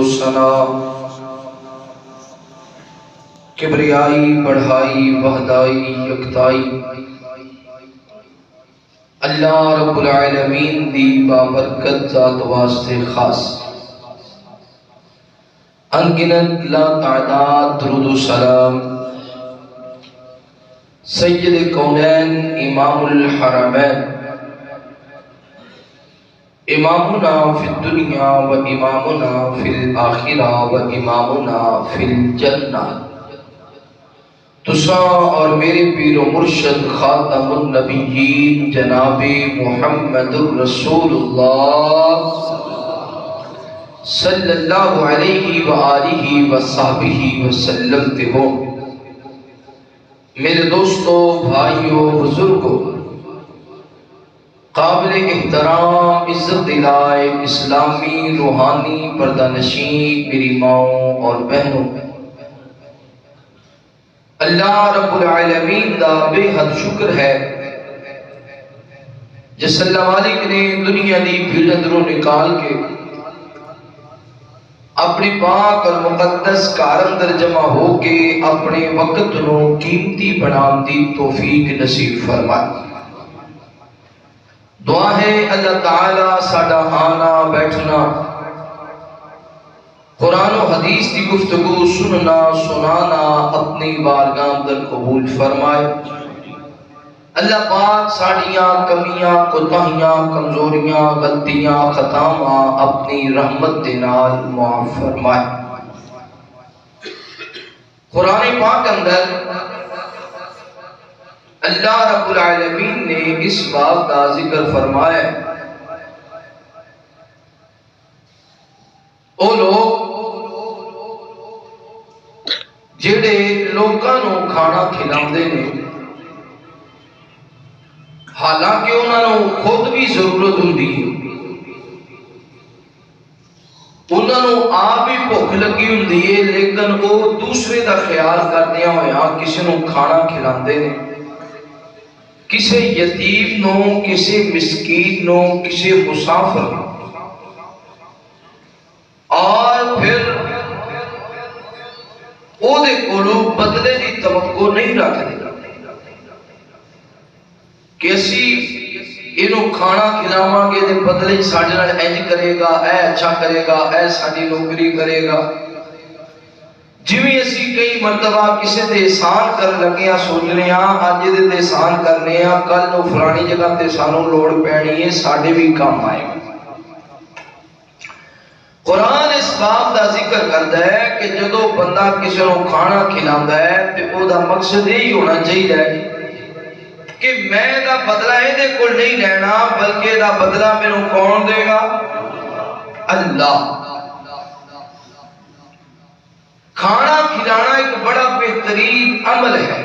ثنا، کبریائی، بڑھائی، وحدائی، یکتائی اللہ رب العالمین دی بابرکت ذات واسطے خاص انگنت لا تعداد درود و سلام سید کونین امام الحرمین امامنا فی الدنیا و امامنا فی الآخرہ و امامنا فی الجنہ، تسا اور میرے پیر و مرشد خاتم النبیین جناب محمد الرسول اللہ صلی اللہ علیہ وآلہ وصحبہ وسلم تے ہو۔ میرے دوستو، بھائیو، بزرگو، قابل احترام عزت دلائے اسلامی روحانی پردہ نشین میری ماؤں اور بہنوں، اللہ رب العالمین دا بے حد شکر ہے جس اللہ مالک نے دنیا دی بھیڑ اندروں نکال کے اپنی پاک اور مقدس کار اندر جمع ہو کے اپنے وقت نو قیمتی بنام دی توفیق نصیب فرمائے۔ دعا ہے اللہ تعالیٰ ساڈا آنا بیٹھنا، قرآن و حدیث کی گفتگو سننا سنانا اپنی بارگاہ اندر قبول فرمائے۔ اللہ پاک ساڑیاں کمیاں کوتاہیاں کمزوریاں غلطیاں خطاواں اپنی رحمت دے نال معاف فرمائے۔ قرآن پاک اندر اللہ رب العالمین نے اس بات کا ذکر فرمایا، او لوگ جڑے لوکاں نو کھانا کھلاندے نے، حالانکہ انہاں نو خود بھی ضرورت ہوندی ہے، انہاں نو آپ بھی بھوک لگی ہوندی ہے، لیکن وہ دوسرے دا خیال کردیاں ہویا کسی نو کھانا کھلاندے نے، کسی یتیم نو، کسی مسکین نو، کسی مسافر نو، اور پھر او دے کولو بدلے دی توقع نہیں رکھتے کہ اسی انہوں کھانا کھلاواں گے دے بدلے ساڑھے نال انج کرے گا، اے اچھا کرے گا، اے ساڑھی نوکری کرے گا۔ جویں اسی کئی مرتبہ کسی دے احسان کر لگے سوچنے آج دے احسان کرنے کل نو فلانی جگہ تے سانوں لوڑ پینی ہے، ساڑھے بھی کام آئے گا۔ قرآن اس بات دا ذکر کرتا ہے کہ جدو بندہ کسی نو کھانا کھلاندا ہے تے او دا مقصد یہی ہونا چاہیے کہ میں دا بدلہ دے کول نہیں لینا، بلکہ دا بدلہ میں نو کون دے گا؟ اللہ۔ کھانا کھلانا ایک بڑا بہترین عمل ہے۔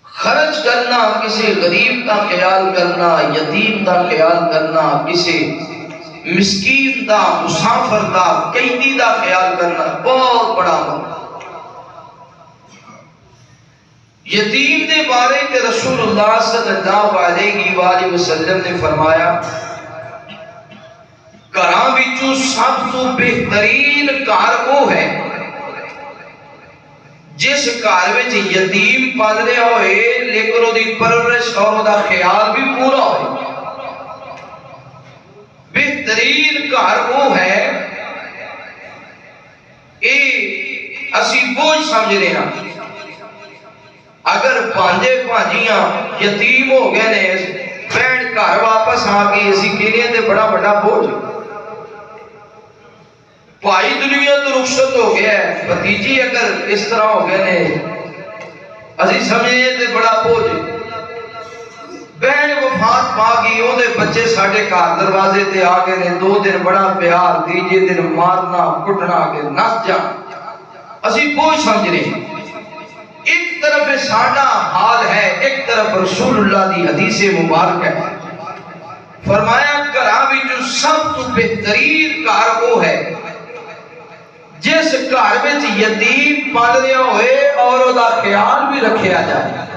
خرچ کرنا، کسی غریب کا خیال کرنا، یتیم کا خیال کرنا، کسی مسکین دا، مسافر دا، قیدی دا خیال کرنا بہت بڑا عمل۔ یتیم دے بارے کہ رسول اللہ صلی اللہ علیہ وآلہ وسلم نے فرمایا گھراں وچوں سب تو بہترین گھر وہ ہے جس گھر وچ یتیم پال رہا ہوئے لیکن وہ دی پرورش اور وہ دا خیال بھی پورا ہوئے۔ بہترین گھر وہ ہے، اے اسی بوجھ سمجھ رہے ہیں اگر پانجے پانجیاں یتیم ہو گئے نے بہن گھر واپس آ گئی اسی کہنے تے بڑا بڑا بوجھ، بھائی دنیا تو رخصت ہو گیا ہے، بھتیجی اگر اس طرح ہو گئے نے اسی سمجھے تے بڑا بوجھ، بہن وفات پا گئی وہ دے بچے ساڑھے گھر دروازے تے آ گئے نے، 2 دن بڑا پیار، تیجے دن مارنا کٹنا کے نس جا، اسی بوجھ سمجھ رہے ہیں۔ ایک طرف ساڑھا حال ہے، ایک طرف رسول اللہ دی حدیث مبارک ہے۔ فرمایا گھراں وچوں سب تو بہترین گھر وہ ہے جس گھر وچ یتیم پال رہا ہوئے اور وہ دا خیال بھی رکھیا جائے،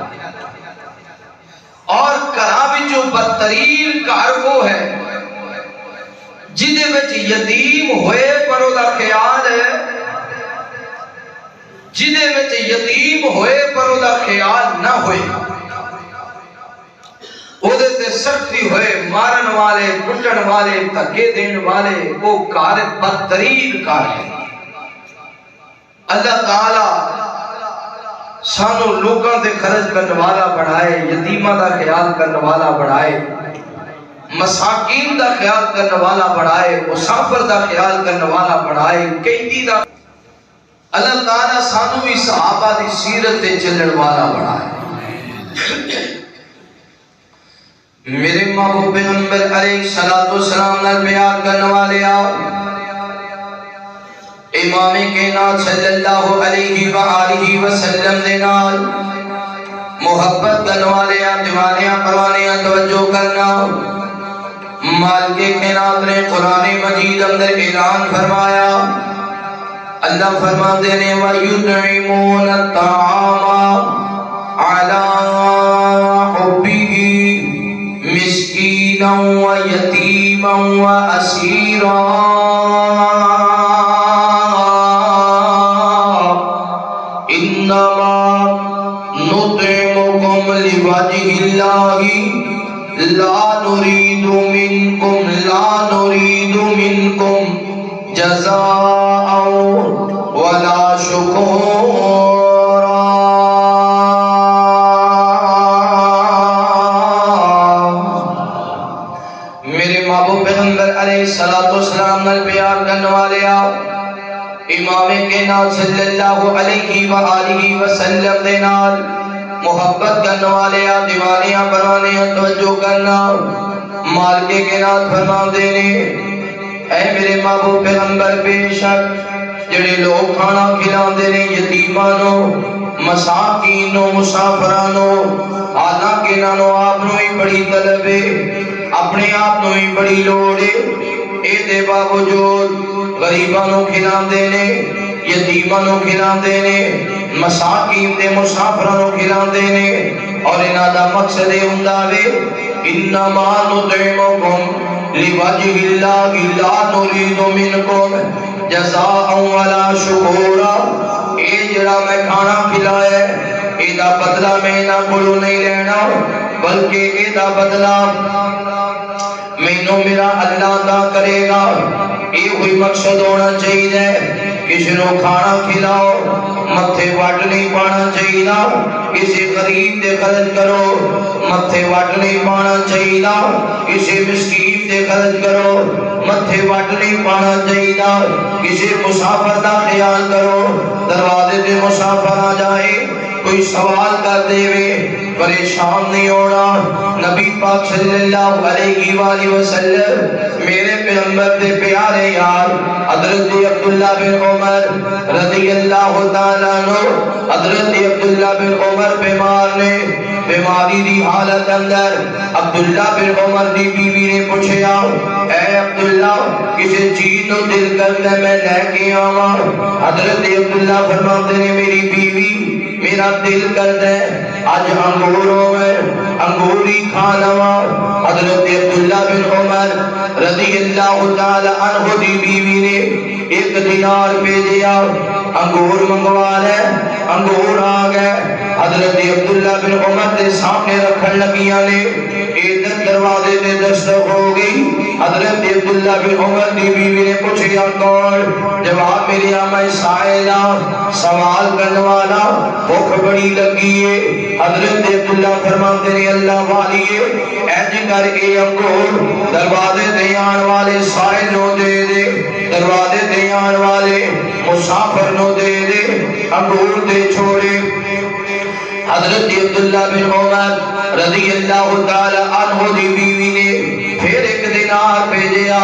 اور گھراں وچوں بدترین گھر وہ ہے جدے وچ یتیم ہوئے پر دا خیال ہے، جدے وچ یتیم ہوئے پر دا خیال نہ ہوئے، اودے تے سختی ہوئے، مارن والے، کٹن والے، دھکے دین والے، وہ کار بدترین کار ہے۔ اللہ تعالیٰ سانو لوگاں دے خرچ کرنے والا بڑھائے، یتیمہ دا خیال کرنے والا بڑھائے، مساکین دا خیال کرنے والا بڑھائے، مسافر دا خیال کرنے والا بڑھائے، قیدی دا۔ اللہ تعالیٰ سانو بھی صحابہ دی سیرت تے چلن والا بڑھائے۔ میرے محبوب پیغمبر علیہ السلام نال بیان کرنے والے امام کائنات صلی اللہ علیہ وآلہ وسلم دے نال محبت کرنے والے دیوانے پروانے توجہ کرنا۔ مالک کائنات نے قرآن مجید اندر اعلان فرمایا، اللہ فرماتے ہیں وَيُطْعِمُونَ الطَّعَامَ عَلَىٰ حُبِّهِ مِسْكِينًا وَيَتِيمًا وَأَسِيرًا إِنَّمَا نُطْعِمُكُمْ لِوَجْهِ اللَّهِ لَا نُرِيدُ مِنْكُمْ جَزَاءً وَلَا شُكُورًا۔ میرے محبوب پیغمبر علیہ السلام نال بیان کرنے والے امام کائنات صلی اللہ علیہ وآلہ وسلم دے نال محبت کرنے والے دیوانے پروانے توجہ کرنا۔ مالک کائنات فرماندے نے اے میرے محبوب پیغمبر بے شک جڑے لوگ کھانا کھلاندے نے یتیمانوں، مساکینوں، مسافرانوں، حالانکہ انہوں آپنوں ہی بڑی طلب ہے، اپنے آپنوں ہی بڑی لوڑ ہے، اے دے باوجود غریبانوں کھلاندے نے، یتیمانوں کھلاندے نے، مساکین دے مسافرانوں کھلاندے نے، اور انہاں دا مقصد ہوندا وے انما نطعمکم لوجہ اللہ لا نرید منکم جزاء ولا شکورا۔ اے جڑا میں کھانا کھلایا ہے اے دا بدلہ میں نہ کولوں نہیں لینا، بلکہ اے دا بدلہ مینوں میرا اللہ عطا کرے گا۔ اے ہوئی مقصد ہونا چاہیے، کسی نو کھانا کھلاؤ متھے وٹ نہیں پانا چاہیے، کسی غریب دے خرچ کرو متھے وٹ نہیں پانا چاہیے، کسی مسکین دے خرچ کرو متھے وٹ نہیں پانا چاہیے، کسی مسافر دا خیال کرو دروازے دے مسافر آ جائے کوئی سوال کر دے وے پریشان نہیں ہونا۔ نبی پاک صلی اللہ علیہ وآلہ وسلم میرے پیغمبر دے پیارے یار حضرت عبداللہ بن عمر رضی اللہ تعالیٰ عنہ، حضرت عبداللہ بن عمر بیمار نے، بیماری دی حالت اندر عبداللہ بن عمر دی بیوی نے پوچھیا اے عبداللہ کسی چیز نو دل کرنا میں لے کے آواں؟ حضرت عبداللہ فرماتے نے میری بیوی میرا دل کرتا ہے آج انگوروں میں انگوری کھانوا۔ حضرت عبداللہ بن عمر رضی اللہ تعالی عنہ دی بیوی نے 1 دینار بھیجیا انگور منگوا لے، انگور آ گئے، حضرت عبداللہ بن عمر دے سامنے رکھن لگیاں نے، ادھر دروازے تے دستک ہو گئی، حضرت عبداللہ بن عمر دی بیوی نے پوچھیا کون؟ جواب ملیا میں سائلہ سوال کرنے والا، بھوک بڑی لگی ہے۔ حضرت عبداللہ فرماتے ہیں اللہ والیے اینج کر کے انگور دروازے تے آن والے سائل نو دے دے، دروازے تے آن والے مسافر نو دے دے، انگور دے چھوڑے۔ حضرت عبداللہ بن عمر رضی اللہ تعالی عنہ دی بیوی نے پھر 1 دینار بھیجیا،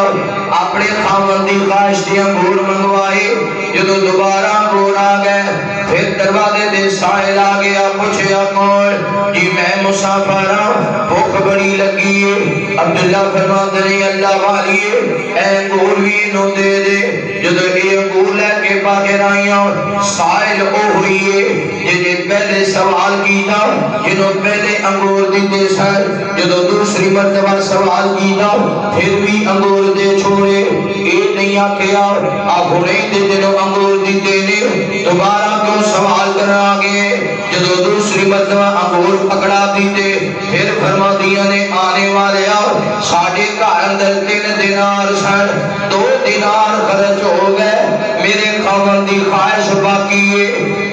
اپنے خاوند دی خواہش دی انگور منگوائے، جدو دوبارہ انگور آ گئے پھر دروازے دے سائل آ گیا، پوچھیا کون؟ جی میں مسافر ہوں، بھوک بڑی لگی ہے۔ عبداللہ فرماتے ہیں اللہ والیے اے انگور بھی نو دے دے، جدو یہ انگور لے کے پا کے رائیاں سائل او ہوئیے جنہیں پہلے سوال کیتا جنہوں پہلے انگور دیتے سر جنہوں دوسری مرتبہ سوال کیتا پھر بھی انگور دے چھوڑے ایک نہیں آکھیا آنکھوں نہیں دے جنہوں انگور دیتے نے دوبارہ کیوں سوال کرنا آگے جنہوں دوسری مرتبہ انگور پکڑا دیتے پھر فرما دیا نے آنے والے آؤ ساڑھے کا اندر 3 دینار سر 2 دینار خرچ ہو گئے میرے خاوندی خواہش باقی ہے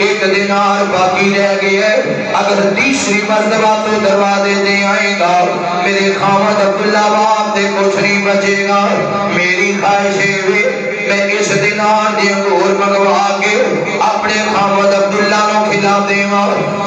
1 دینار باقی رہ گئے اگر تیسری مرتبہ تو دروازے دے آئے گا میرے خاوند عبداللہ باپ دے کچھ نہیں بچے گا میری خواہش ہے میں اس دینار دے انگور منگوا کے اپنے خاوند عبداللہ نو کھلا دے گا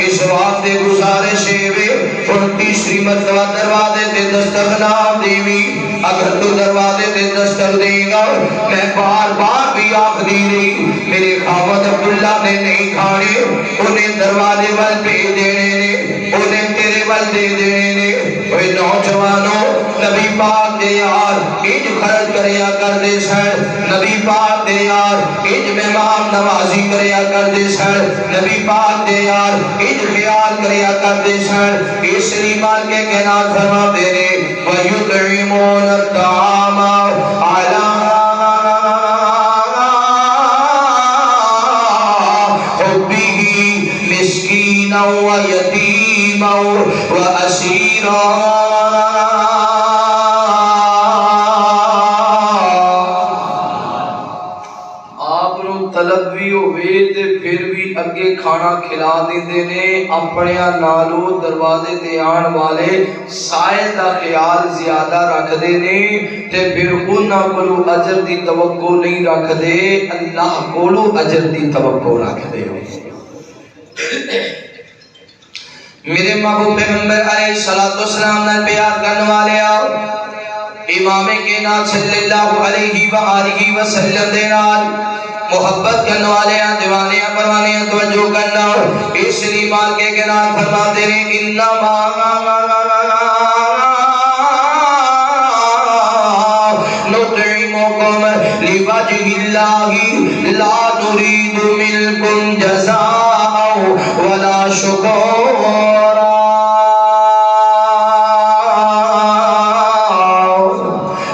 اس وقت دے گزارش ہے اور تیسری مرتبہ دروازے تے دستک نام دیوی اگر تو دروازے تے دستک دے گا میں بار بار بھی آخ دی رہی میرے خاوند عبداللہ نے نہیں کھانے انہیں دروازے وال پہ دینے نے انہیں تیرے وال دے دینے نے وہ نوجوانوں نبی پاک دے یار ایج خرچ کریا کر دے سر نبی پاک دے یار ایج مہمان نوازی کریا کر دے سر نبی پاک دے یار ایج خیال کریا کر دے سر اس لیمان کے کہنا فرما دینے وَيُطْعِمُونَ الطَّعَامَ عَلَىٰ حُبِّهِ مِسْكِينًا وَيَتِيمًا وَأَسِيرًا طلب بھی ہوئے تے پھر بھی اگے کھانا کھلا دیندے نے اپنے نالو دروازے تے آن والے سائل دا خیال زیادہ رکھ دے نے تے پھر انہاں کولو اجر دی توقع نہیں رکھ دے اللہ کولو اجر دی توقع رکھ دے میرے محبوب پیغمبر علیہ السلام نے پیار کرنے والے آؤ امام کے نام صلی اللہ علیہ وآلہ وسلم دے نال محبت کرنے والے ہیں دیوانے ہیں پروانے ہیں توجہ کرنا اس لیمان کے گناہ فرماتے ہیں انما نطعمکم لوجہ اللہ لا نرید منکم جزاء ولا شکورا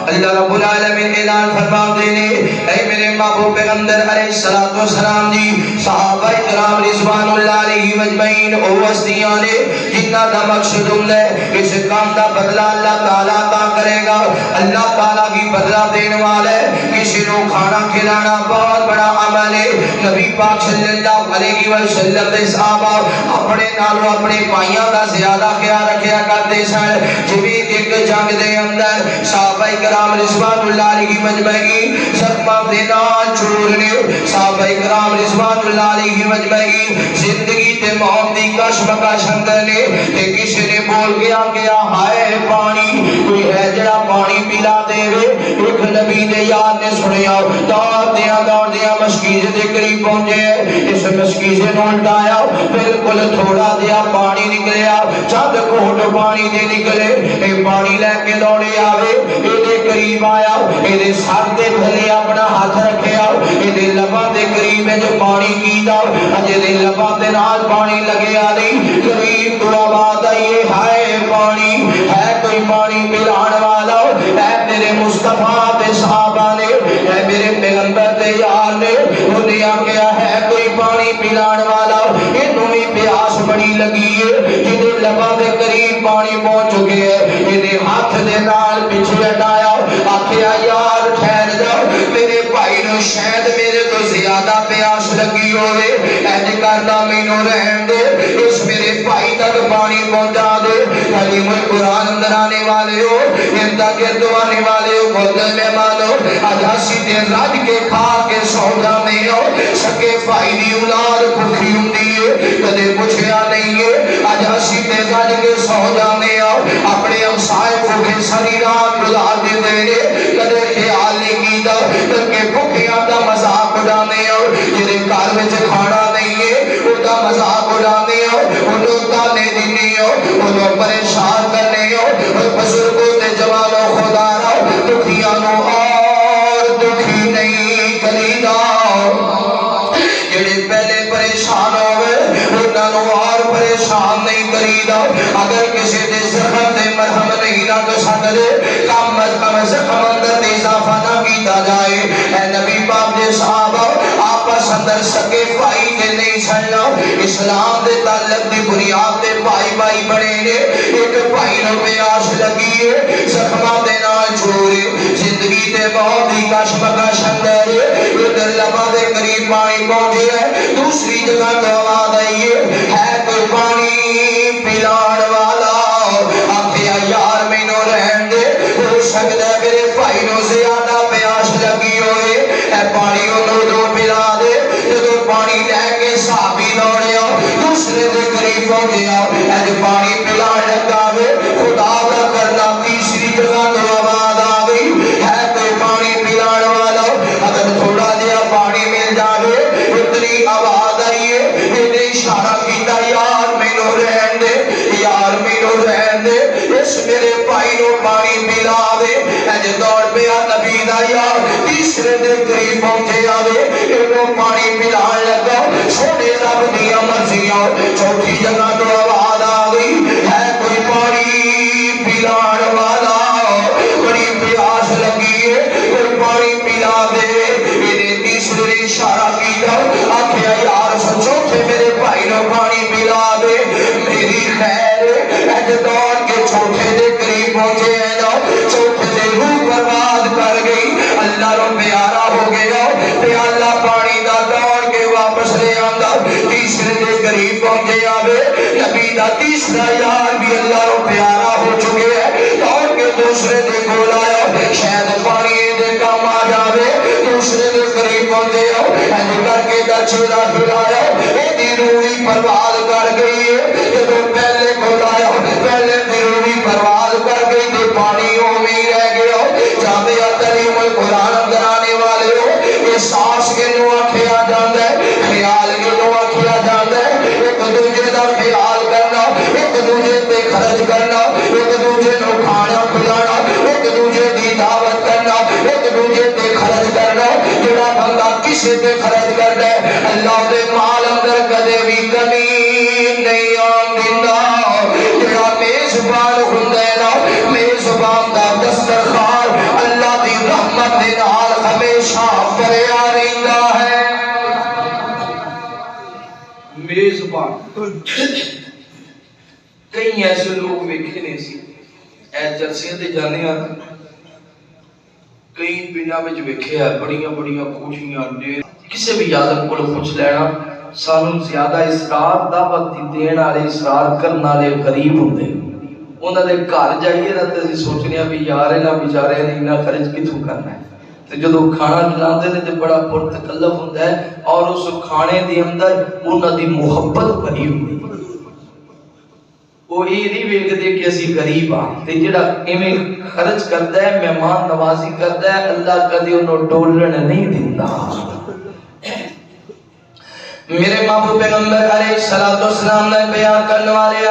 اللہ رب العالمین اعلان فرماتے ہیں اے میرے محبوب پیغمبر علیہ السلام جی صحابہ کرام رضوان اللہ علیہ مجمعین او ہستیاں نے جنہ دا مقصد ہے اس کام دا بدلہ اللہ تعالیٰ عطا کرے گا اللہ تعالیٰ کی بدلہ دینے والا ہے کسی نو کھانا کھلانا بہت بڑا عمل ہے نبی پاک صلی اللہ علیہ وسلم دے صحابہ اپنے نالوں اپنے پائیاں دا زیادہ خیال رکھیا کرتے سن جبھی ایک جنگ دے اندر صحابہ کرام رضوان اللہ علیہ مجمعین زخمہ دینا چھوڑنے صحابہ کرام رضوان اللہ علیہ مجمعین زندگی تے موت دی کشف کا شندر نے تے کسی نے بول گیا ہائے پانی کوئی ہے جڑا پانی پلا دے وے ایک نبی دے یاد نے سنیا دار دیا مشکیز دے قریب پہنچے اس مشکیز نے الٹایا بالکل تھوڑا دیا پانی نکلیا چند گھونٹ پانی دے نکلے اے پانی لے کے دوڑے آوے اے دے قریب آیا اے دے سر دے تھلے اپنا ہاتھ رکھیا اے دے لباں دے قریب ہے جو پانی کیتا اجے دے لباں دے نال پانی لگے آلی قریب تو آباد آئیے ہائے پانی ہے کوئی پانی پلان والا اے میرے مصطفیٰ دے صحابہ نے اے میرے پیغمبر دے یار نے انہیں آگیا ہے کوئی پانی پلان والا انہوں میں پیاس بڑی لگی ہے جنہیں لباں دے قریب پانی پہنچ چکے ہیں انہیں ہاتھ دے نال پیچھے ہٹایا آکھیا یار ٹھہر جاؤ میرے بھائی نو شاید میرے تو زیادہ پیاس لگی ہوئے ایج کرنا مینوں رہن دے اس میرے بھائی تک پانی پہنچا دے حلیم القرآن اندر آنے والے ہو امدہ گرد آنے والے ہو بہتر مہمانو آج ہسی تے رج کے کھا کے سو جانے ہو سکے بھائی دی اولاد بھوکی ہوندی ہے کدے پوچھیا نہیں ہے آج ہسی تے رج کے سو جانے ہو اپنے ہمسائے بھوکے ساری رات گزار دے دے کدے خیال نہیں کیتا کہ بھوکیاں دا مذاق اڑانے ہو جنہیں گھر وچ کھانا نہیں ہے ان دا مذاق اڑانے ہو انہوں تانے دینے ہو انہوں پریشان کرنے ہو اور بزرگوں تے جوانوں خدا رہو دکھیاں نو اور دکھی نہیں کریدا چلا جائے. اے نبی پاک دے صحابہ آپس اندر سکے بھائی دے نہیں چھڑنا. اسلام دے تعلق دی بنیاد تے بھائی بھائی بنے نے. ایک بھائی نو پیاس لگی ہے زخماں دے نال چھوڑے زندگی تے بہت ہی کشمکش اندر ادھر لباں دے قریب پانی پہنچے ہے. دوسری جگہ تو آواز آئی ہے کوئی پانی پلان والا. آکھیا یار مینوں رہن دے ہو سکدا ہے میرے بھائی نو زیادہ پیاس لگی ہوئے. اے پانی انہوں دو پلا دے. جدو پانی لے کے صحابی دوڑیا دوسرے دے قریب پہنچیا اے جو پانی پلان لگا وے خدا دا کرنا. تیسری جگہ تو آواز آ گئی ہے کوئی پانی پلان والا. اگر تھوڑا جہا پانی مل جاوے اتنی آواز آئی ہے انہیں اشارہ کیتا یار مینوں رہن دے یار مینوں رہن دے اس میرے بھائی نو پانی پلا دے. اج دوڑ پیا نبی دا یار تیسرے دے قریب پہنچے آوے انہوں پانی پلان لگا. سونے رب دیا مرضیاں. چوتھی جگہ تو آواز آ گئی ہے کوئی پانی پلان والا. بڑی پیاس لگی ہے کوئی پانی پلا دے. انہیں تیسرے نے اشارہ کیا آکھیا یار چوتھے میرے بھائی نو پانی پلا دے. میری خیر اج دوڑ کے چوتھے دے قریب پہنچے ہیں نا. چوتھے دے روح برباد کر گئی. اللہ رو پیارا ہو گیا پیالہ پانی دا دوڑ کے واپس لے آندا. تیسرے دے قریب پہنچے آوے نبی دا تیسرا یار بھی اللہ رو پیارا ہو چکے ہیں. دوڑ کے دوسرے دے کول آیا شاید پانی دے کام آ جاوے. دوسرے دے قریب پہنچے ہو ایسے کر کے گچھڑا کھلایا ایدی روحی پرواز کر گئی ہے. جب پہلے کول آیا پہلے دی روحی پرواز کر گئی تو پانی میں رہ گیا. جامعہ تعلیم القرآن کرانے والے ہو یہ سانس کے نو آکھیا جاندا ہے خیال کے نو آکھیا جاندا ہے. ایک دوجے دا خیال کرنا ایک دوجے تے خرچ کرنا ایک دوجے نو کھانا کھلانا ایک دوجے دی دعوت کرنا ایک دوجے تے خرچ کرنا. جڑا بندہ کسی تے خرچ کردا ہے اللہ دے مال اندر کدے بھی کمی نہیں آن دیندا. جڑا میزبان ہوندا ہے نا میزبان دا دسترخوان اللہ دی رحمت دے نال ہمیشہ بھریا رہندا ہے. میزبان کئی ایسے لوگ ویکھے نے سی اے جلسے تے جانے آ کئی پنڈاں وچ ویکھیا بڑیاں بڑیاں کوٹھیاں ڈیر کسے بھی یادم کو پوچھ لینا سانو زیادہ اسرار دعوت دین والے اسرار کرن والے غریب ہوندے. انہاں دے گھر جائیے نا تے اسی سوچنے بھی یار انہاں بیچارے نے انہاں خرچ کتھوں کرنا ہے. تے جدوں کھانا کھلاندے نے تے بڑا پرتکلف ہوندا ہے اور اس کھانے دے اندر انہاں دی محبت بھری ہوندی. وہ یہ نہیں ویکھدے کہ اسی غریب ہاں تے جڑا ایویں خرچ کردا ہے مہمان نوازی کردا ہے اللہ کدی انہوں ڈولن نہیں دیندا. میرے محبوب پیغمبر علیہ السلام نے بیان کرنے والے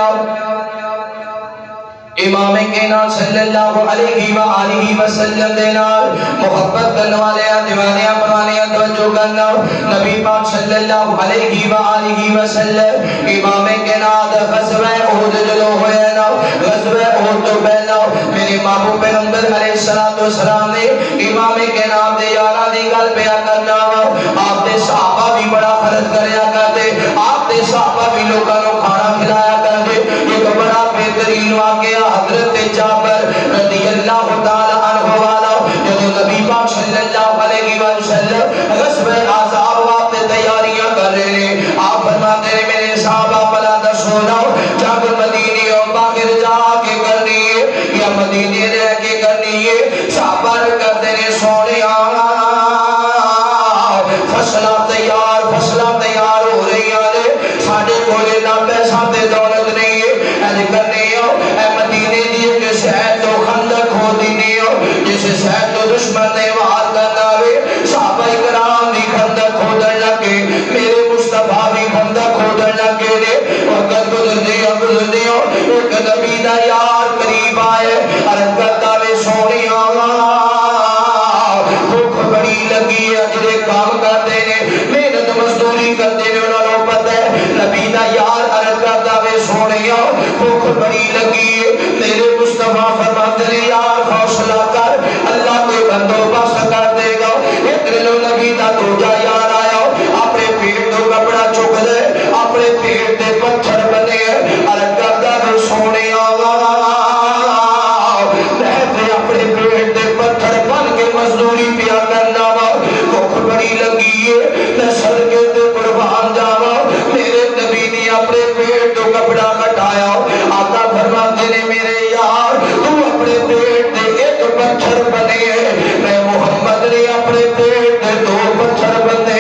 امام کائنات صلی اللہ علیہ وآلہ وسلم دے نال محبت کرنے والے دیوانے پرانے توجہ کرنا. نبی پاک صلی اللہ علیہ وآلہ وسلم امام کائنات غزوہ احد جدو ہویا نا غزوہ احد تو پہلا میرے محبوب پیغمبر علیہ السلام نے امام کائنات دے یاراں دی گل بیان کرنا. آپ دے صحابہ بھی بڑا خرچ کریا کرتے آپ دے صحابہ بھی لوگاں نوں کھانا کھلایا کرتے. ایک بڑا بہترین واقعہ حضرت جابر رضی اللہ تعالی عنہ والا جب نبی پاک صلی اللہ علیہ وسلم غزوہ احزاب واسطے تیاریاں کر رہے ہیں آپ فرماتے ہیں میرے صحابہ بلا دسو نا جنگ مدینے اور باہر جا کے کرنی ہے یا مدینے رہ کے کرنی ہے. صحابہ کہتے ہیں سونیا فصلہ تیار ہو رہی ہیں ساڈے کولے نہ پیسہ تے دولت نہیں ہے ایسے کرنے ہو اے مدینے دی جس شہر تو خندق ہو دینی ہو جس شہر تو دشمن نے وار کرنا ہوئے صحابہ کرام دی خندق کھودن لگے میرے مصطفیٰ بھی خندق کھودن لگے نے وقت گزر دی ہو ایک نبی دا یار قریب آئے عرض کرتا وے سونی بھوک بڑی لگی ہے جڑے کام کرتے نے محنت مزدوری کرتے نے انہاں نوں پتہ ہے نبی دا یار عرض کرتا وے سونیا بھوک بڑی لگی ہے میرے مصطفیٰ فرماتے ہیں یار حوصلہ کر اللہ کوئی بندوبست کر دے گا. اپنے پیٹ دے دو پتھر بندے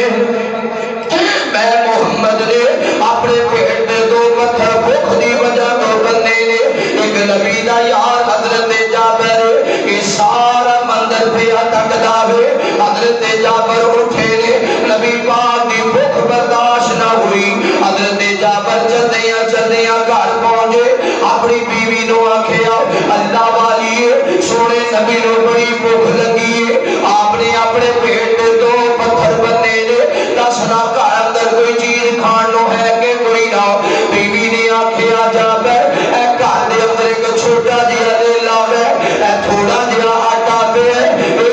میں محمد نے اپنے پیٹ دے دو پتھر بھوک دی وجہ تو بندے نے ایک نبی دا یار حضرت جابر یہ سارا مندر پہ تک داوے حضرت جابر اٹھے نے نبی پاک دی بھوک برداشت نہ ہوئی حضرت جابر چلدیاں چلدیاں گھر پہنچے اپنی بیوی نو آکھیا اللہ والی سونے نبی نو بڑی بھوک لگی ہے آپ نے اپنے پیٹ دے دو پتھر بننے نے دسنا گھر اندر کوئی چیز کھانو ہے کہ کوئی نہ بیوی نے آکھیا جابر اے گھر دے اندر ایک چھوٹا جہا لیلا ہے اے تھوڑا جہا آٹا پہ ہے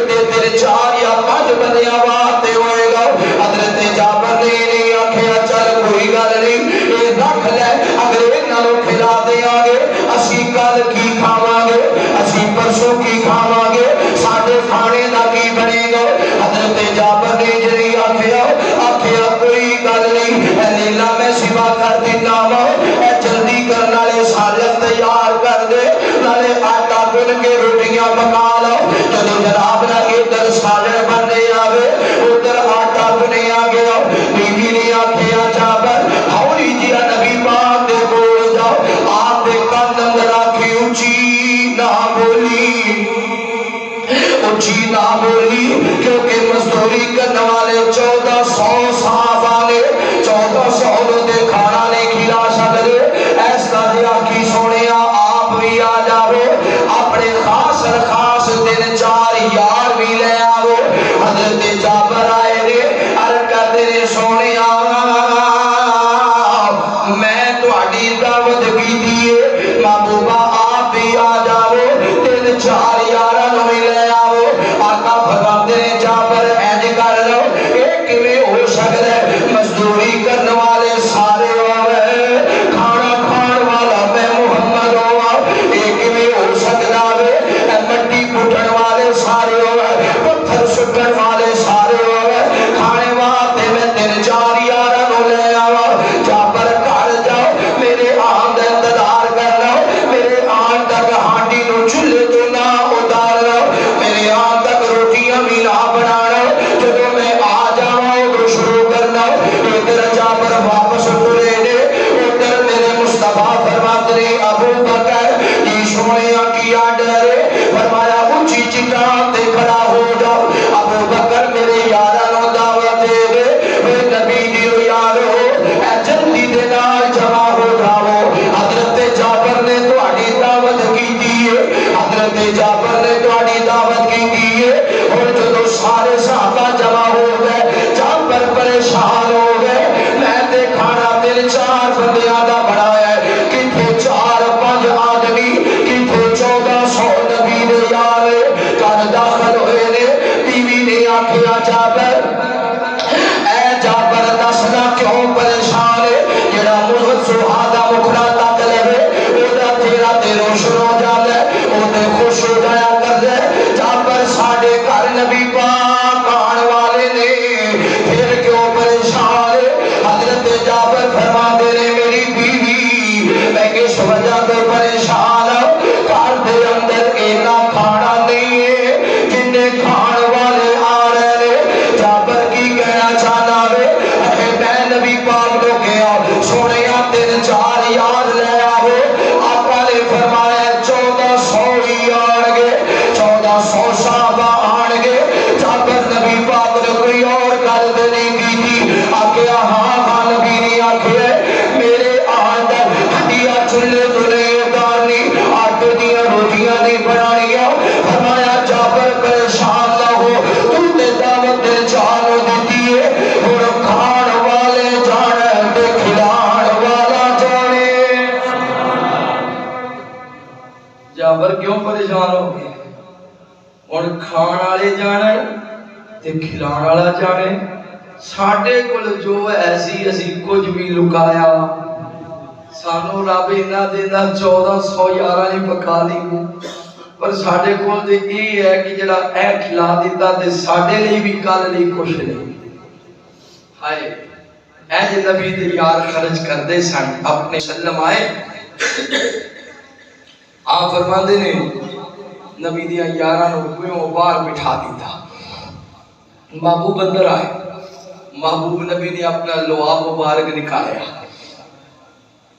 تیرے 4 یا 5 بندیاں واسطے ہوئے گا حضرت جابر نے نہیں آکھیا چل کوئی گل نہیں یہ رکھ لے اگر انہوں کھلا دیا گے اسی کل کی کھاواں گے اسی پرسوں کی کھاواں گے ساڈے کھانے دا کی بنے گا حضرت جابر نے جی آکھیا کوئی گل نہیں اے لیلا میں سوا کر دینا وا اے جلدی کرن والے سالن تیار کر دے نالے آٹا گن کے روٹیاں پکا لو جدوں جناب نہ ادھر سالن بننے آوے ادھر آٹا بنیا گیا بیوی نے آکھیا جابر ہولی جی نبی پاک دے کول جاؤ آپ دے کان اندر آکھی اونچی نہ بولی اونچی نہ بولی کیونکہ مزدوری کرنے والے 1400 صحابہ نے 1400 دے کھانا نہیں کھلا سکتے ایسا دیا کی سونے آپ بھی آ جاؤ اپنے خاص دن 4 یار بھی لے آؤ حضرت جابر آئے نے عرض کرتے نے سونے میں تہاڈی دعوت کیتی ہے محبوبہ آپ بھی آ جاؤ دن 4 یاراں نوں بھی لے آؤ آقا فرماتے نے جابر انج کر لو یہ کیویں ہو سکدا ہے مزدوری کرنے والے سارے ہوئے کھانا کھان والا میں محمد ہوا یہ کیویں ہو سکدا ہے مٹی پٹن والے سارے ہوئے پتھر سٹن والے سارے ہوئے کھانے واسطے میں 3-4 یاراں نوں لے آوا جابر گھر جاؤ میرے آن دا انتظار کر لو میرے آن تک ہانڈی نو چولہے تو نہ اتار لو میرے آن تک روٹیاں بھی نہ بنا لو جدوں میں آ جاواں ادھر شروع کرنا ادھر جابر واپس ٹرے نے ادھر میرے مصطفیٰ فرماتے نے ابو بکر یہ سونے کی آڈر فرمایا اونچی چٹان تے کھڑا ہو جاؤ ابو بکر میرے یاراں نوں دعوت دے اے نبی دی یارو اے جلدی دے نال جمع ہو جاؤ حضرت جابر نے تہاڈی دعوت کیتی ہے حضرت جابر نے تہاڈی دعوت کیتی ہے اور جدوں سارے صحابہ جمع ہو گئے جابر پریشان ہو گئے میں تے کھانا 3-4 بندیاں دا بنایا ہے کتھے 4-5 آدمی کتھے 1400 نبی دے یار گھر داخل ہوئے نے بیوی نے آکھیا جابر اے جابر دسنا کیوں پریشان ہے جڑا مزد سہادا مکھڑا تک لے اودا تیرا تے روشن ہو جاوے اوتے خوش ہو جایا کر دے جابر ساڈے گھر نبی پاک آن والے نے پھر کیوں پریشان ہے حضرت جابر فرماتے نے میری بیوی میں کس وجہ تو پریشان ہوں گھر دے اندر اینا کھانا نہیں ہے جننے کھان والے آ رہے ہیں جابر کی کہنا چاہنا ہے اے میں نبی پاک لو گیا سونے 3-4 یار لے آؤ آقا نے فرمایا 1400 ہی آن گے 1400 صحابہ آن گے جابر نبی پاک نے کوئی اور گل نہیں کی تھی آکھیا ہاں نبی نے آکھیا میرے آن دا ہڈیاں چولہے تو نہیں اتارنی آٹے دیاں روٹیاں نہیں بنانیاں فرمایا جابر پریشان نہ ہو تو تے دعوت دل جانو دیتی ہے اور کھان والے جانے تے کھلان والا جانے جابر کیوں پریشان ہو گئے اور کھان والے جانے تے کھلان والا جانے ساڈے کول جو ایسی اسی کچھ بھی لکایا سانو رب انہاں دیندا 1400 یاراں نہیں پکا لی پر ساڈے کول تے یہ ہے کہ جڑا اے کھلا دیتا تے ساڈے لیے بھی کل نہیں کچھ نہیں ہائے اے جے نبی دے یار خرچ کردے سن اپنے سلم آئے آپ فرماندے نے نبی دیاں یاراں نوں کوئوں باہر بٹھا دیتا محبوب اندر آئے، محبوب نبی نے اپنا لعاب مبارک نکالا،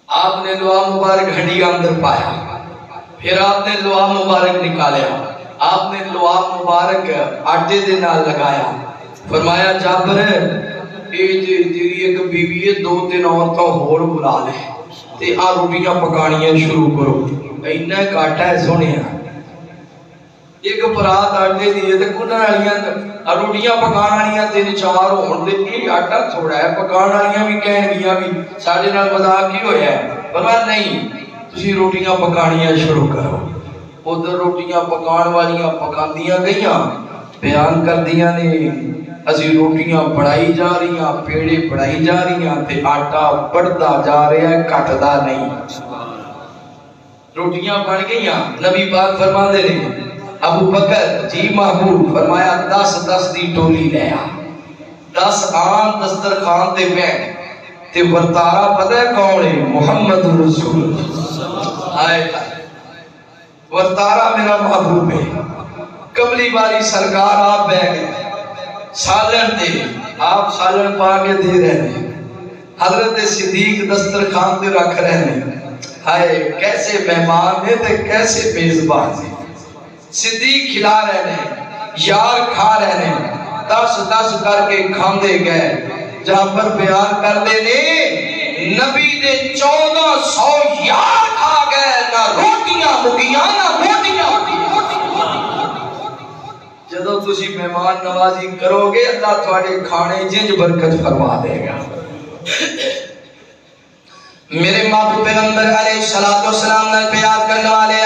آپ نے لعاب مبارک ہڈیاں اندر پایا، پھر آپ نے لعاب مبارک نکالا، آپ نے لعاب مبارک آٹے دے نال لگایا، فرمایا جابر تیری ایک بیوی ہے، 2-3 عورتوں ہور بلا لے تے آ روٹیاں پکانیاں شروع کرو، اینا کاٹا ہے سونے، ایک برات آٹے دیئے تے کنہ والیاں روٹیاں پکان والیاں 3-4 ہون تے یہ آٹا تھوڑا ہے، پکان والیاں بھی کہن گیاں بھی ساڈے نال مذاق کی ہویا ہے، فرمایا نہیں تسی روٹیاں پکانیاں شروع کرو۔ ادھر روٹیاں پکان والیاں پکاندیاں گئیاں، بیان کر دیاں نے اسی روٹیاں بڑھائی جا رہی ہیں، پیڑے بڑھائی جا رہی ہیں تے آٹا بڑھتا جا رہا ہے، کٹدا نہیں۔ روٹیاں بن گئیاں، نبی پاک فرما دے رہے ابو بکر جی محبوب، فرمایا 10 دی ٹولی لے آ، 10 آن دسترخوان تے بیٹھ تے ورتارا پتہ ہے کون ہے؟ محمد رسول اللہ، آئے ورتارا میرا محبوب ہے۔ قبلی باری سرکار آپ بہ گئے، سالن دے آپ سالن پا کے دے رہے ہیں، حضرت صدیق دسترخوان تے رکھ رہے ہیں، ہائے کیسے مہمان ہیں تے کیسے میزبان ہیں۔ صدیق کھلا رہے ہیں، یار کھا رہے ہیں، 10 کر کے کھاندے گئے، جہاں پر بیان کر دینے نبی دے 1400 یار کھا گئے، نہ روٹیاں مکیاں نہ موٹیاں۔ جدو تسی مہمان نوازی کرو گے اللہ تھوڑے کھانے جنج برکت فرما دے گا۔ میرے محبوب پیغمبر علیہ السلام نے پیار کرنے والے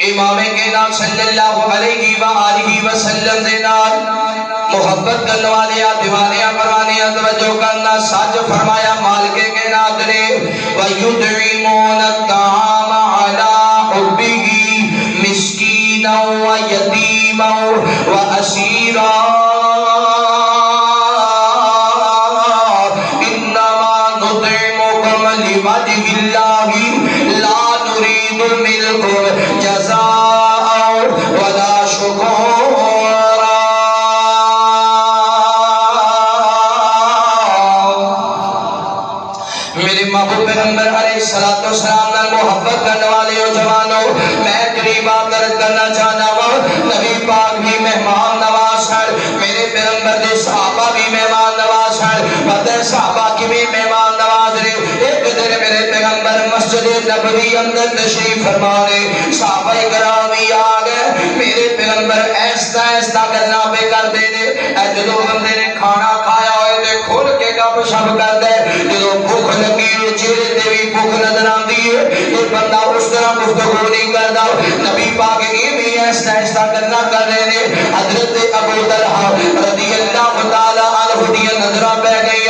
امام کائنات صلی اللہ علیہ وآلہ وسلم دے نال محبت کرنے والے دیوانیاں پروانیاں توجہ کرنا، سچ فرمایا مالک کائنات نے وَيُطْعِمُونَ الطَّعَامَ عَلَىٰ حُبِّهِ مِسْكِينًا وَيَتِيمًا وَأَسِيرًا إِنَّمَا نُطْعِمُكُمْ لِوَجْهِ اللَّهِ لَا نُرِيدُ مِنكُمْ جَزَاءً وَلَا شُكُورًا۔ میرے محبوب پیغمبر علیہ السلام نے محبت کرنے والے جوانوں، میں قریب آکر کرنا چاہنا ہوں، نبی پاک بھی مہمان نواز ہیں، میرے پیغمبر دے صحابہ بھی مہمان نواز ہیں، پتہ صحابہ کی بھی مہمان نواز رہے۔ ایک دن میرے پیغمبر مسجد نبوی اندر تشریف فرما رہے، صحابہ کرامی آ گئے، میرے پیغمبر ایسا کرنا پہ کر دے دے، جدو بندے نے کھانا کھایا ہوئے تے کھول کے گپ شپ کر دے، جدو بھوک لگی ہے چہرے تے بھی بھوک نظر آندی ہے، یہ بندہ اس طرح گفتگو نہیں کرتا۔ نبی پاک یہ بھی ایسا کرنا کر رہے ہیں، حضرت ابو طلحہ رضی اللہ تعالی عنہ دی نظرہ پہ گئی،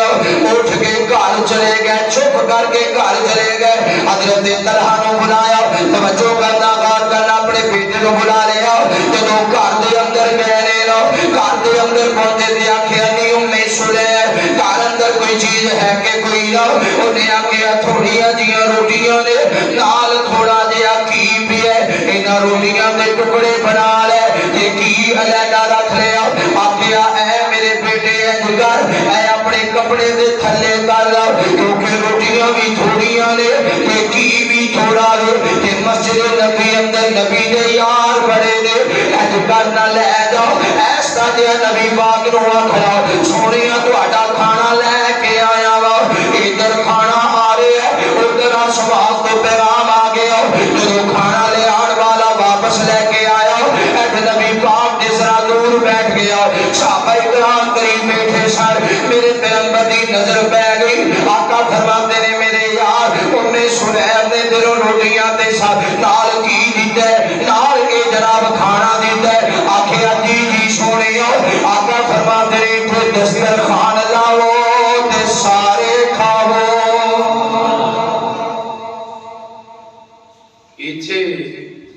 اٹھ کے گھر چلے گئے، چھپ کر کے گھر چلے گئے، حضرت طلحہ نے بلایا، توجہ کرنا غور کرنا، اپنے بیٹے کو بلا لیا، جدو گھر دے اندر گئے نا، گھر دے اندر پہنچے دے آکھیا نہیں امی سلیم گھر اندر کوئی چیز ہے کہ کوئی نہ، انہیں آکھیا تھوڑیاں جیاں روٹیاں نے نال تھوڑا جیا کی بھی ہے، انہاں روٹیاں دے ٹکڑے بنا لے، یہ کی علیحدہ رکھ لیا، آکھیا اے میرے بیٹے اے جگر اے اپنے کپڑے دے تھلے کر لو، کیونکہ روٹیاں بھی تھوڑیاں نے، یہ کی بھی تھوڑا ہے، یہ مسجد نبی اندر نبی دے یار بڑے نے، ایج کرنا لے جاؤ، ایسا جیا نبی پاک نو آکھیا سونیا تہاڈا کھانا لے کے آیا وا، ادھر کھانا آ رہا ہے، ادھر آسمان تو پیغام آ گیا، جدو کھانا لے آن والا واپس لے کے آیا، ایج نبی پاک جس طرح دور بیٹھ گیا، صحابہ اکرام قریب بیٹھے سن، میرے پیغمبر دی نظر پہ گئی، آقا فرماتے نے میرے یار امی سلیم نے دلوں روٹیاں تے ساتھ نال کی دیتا ہے، نال کے جناب کھانا دیتا ہے، آکھیا جی جی سونے آقا فرماتے نے تو دسترخوان لاؤ تے سارے کھاؤ۔ ایتھے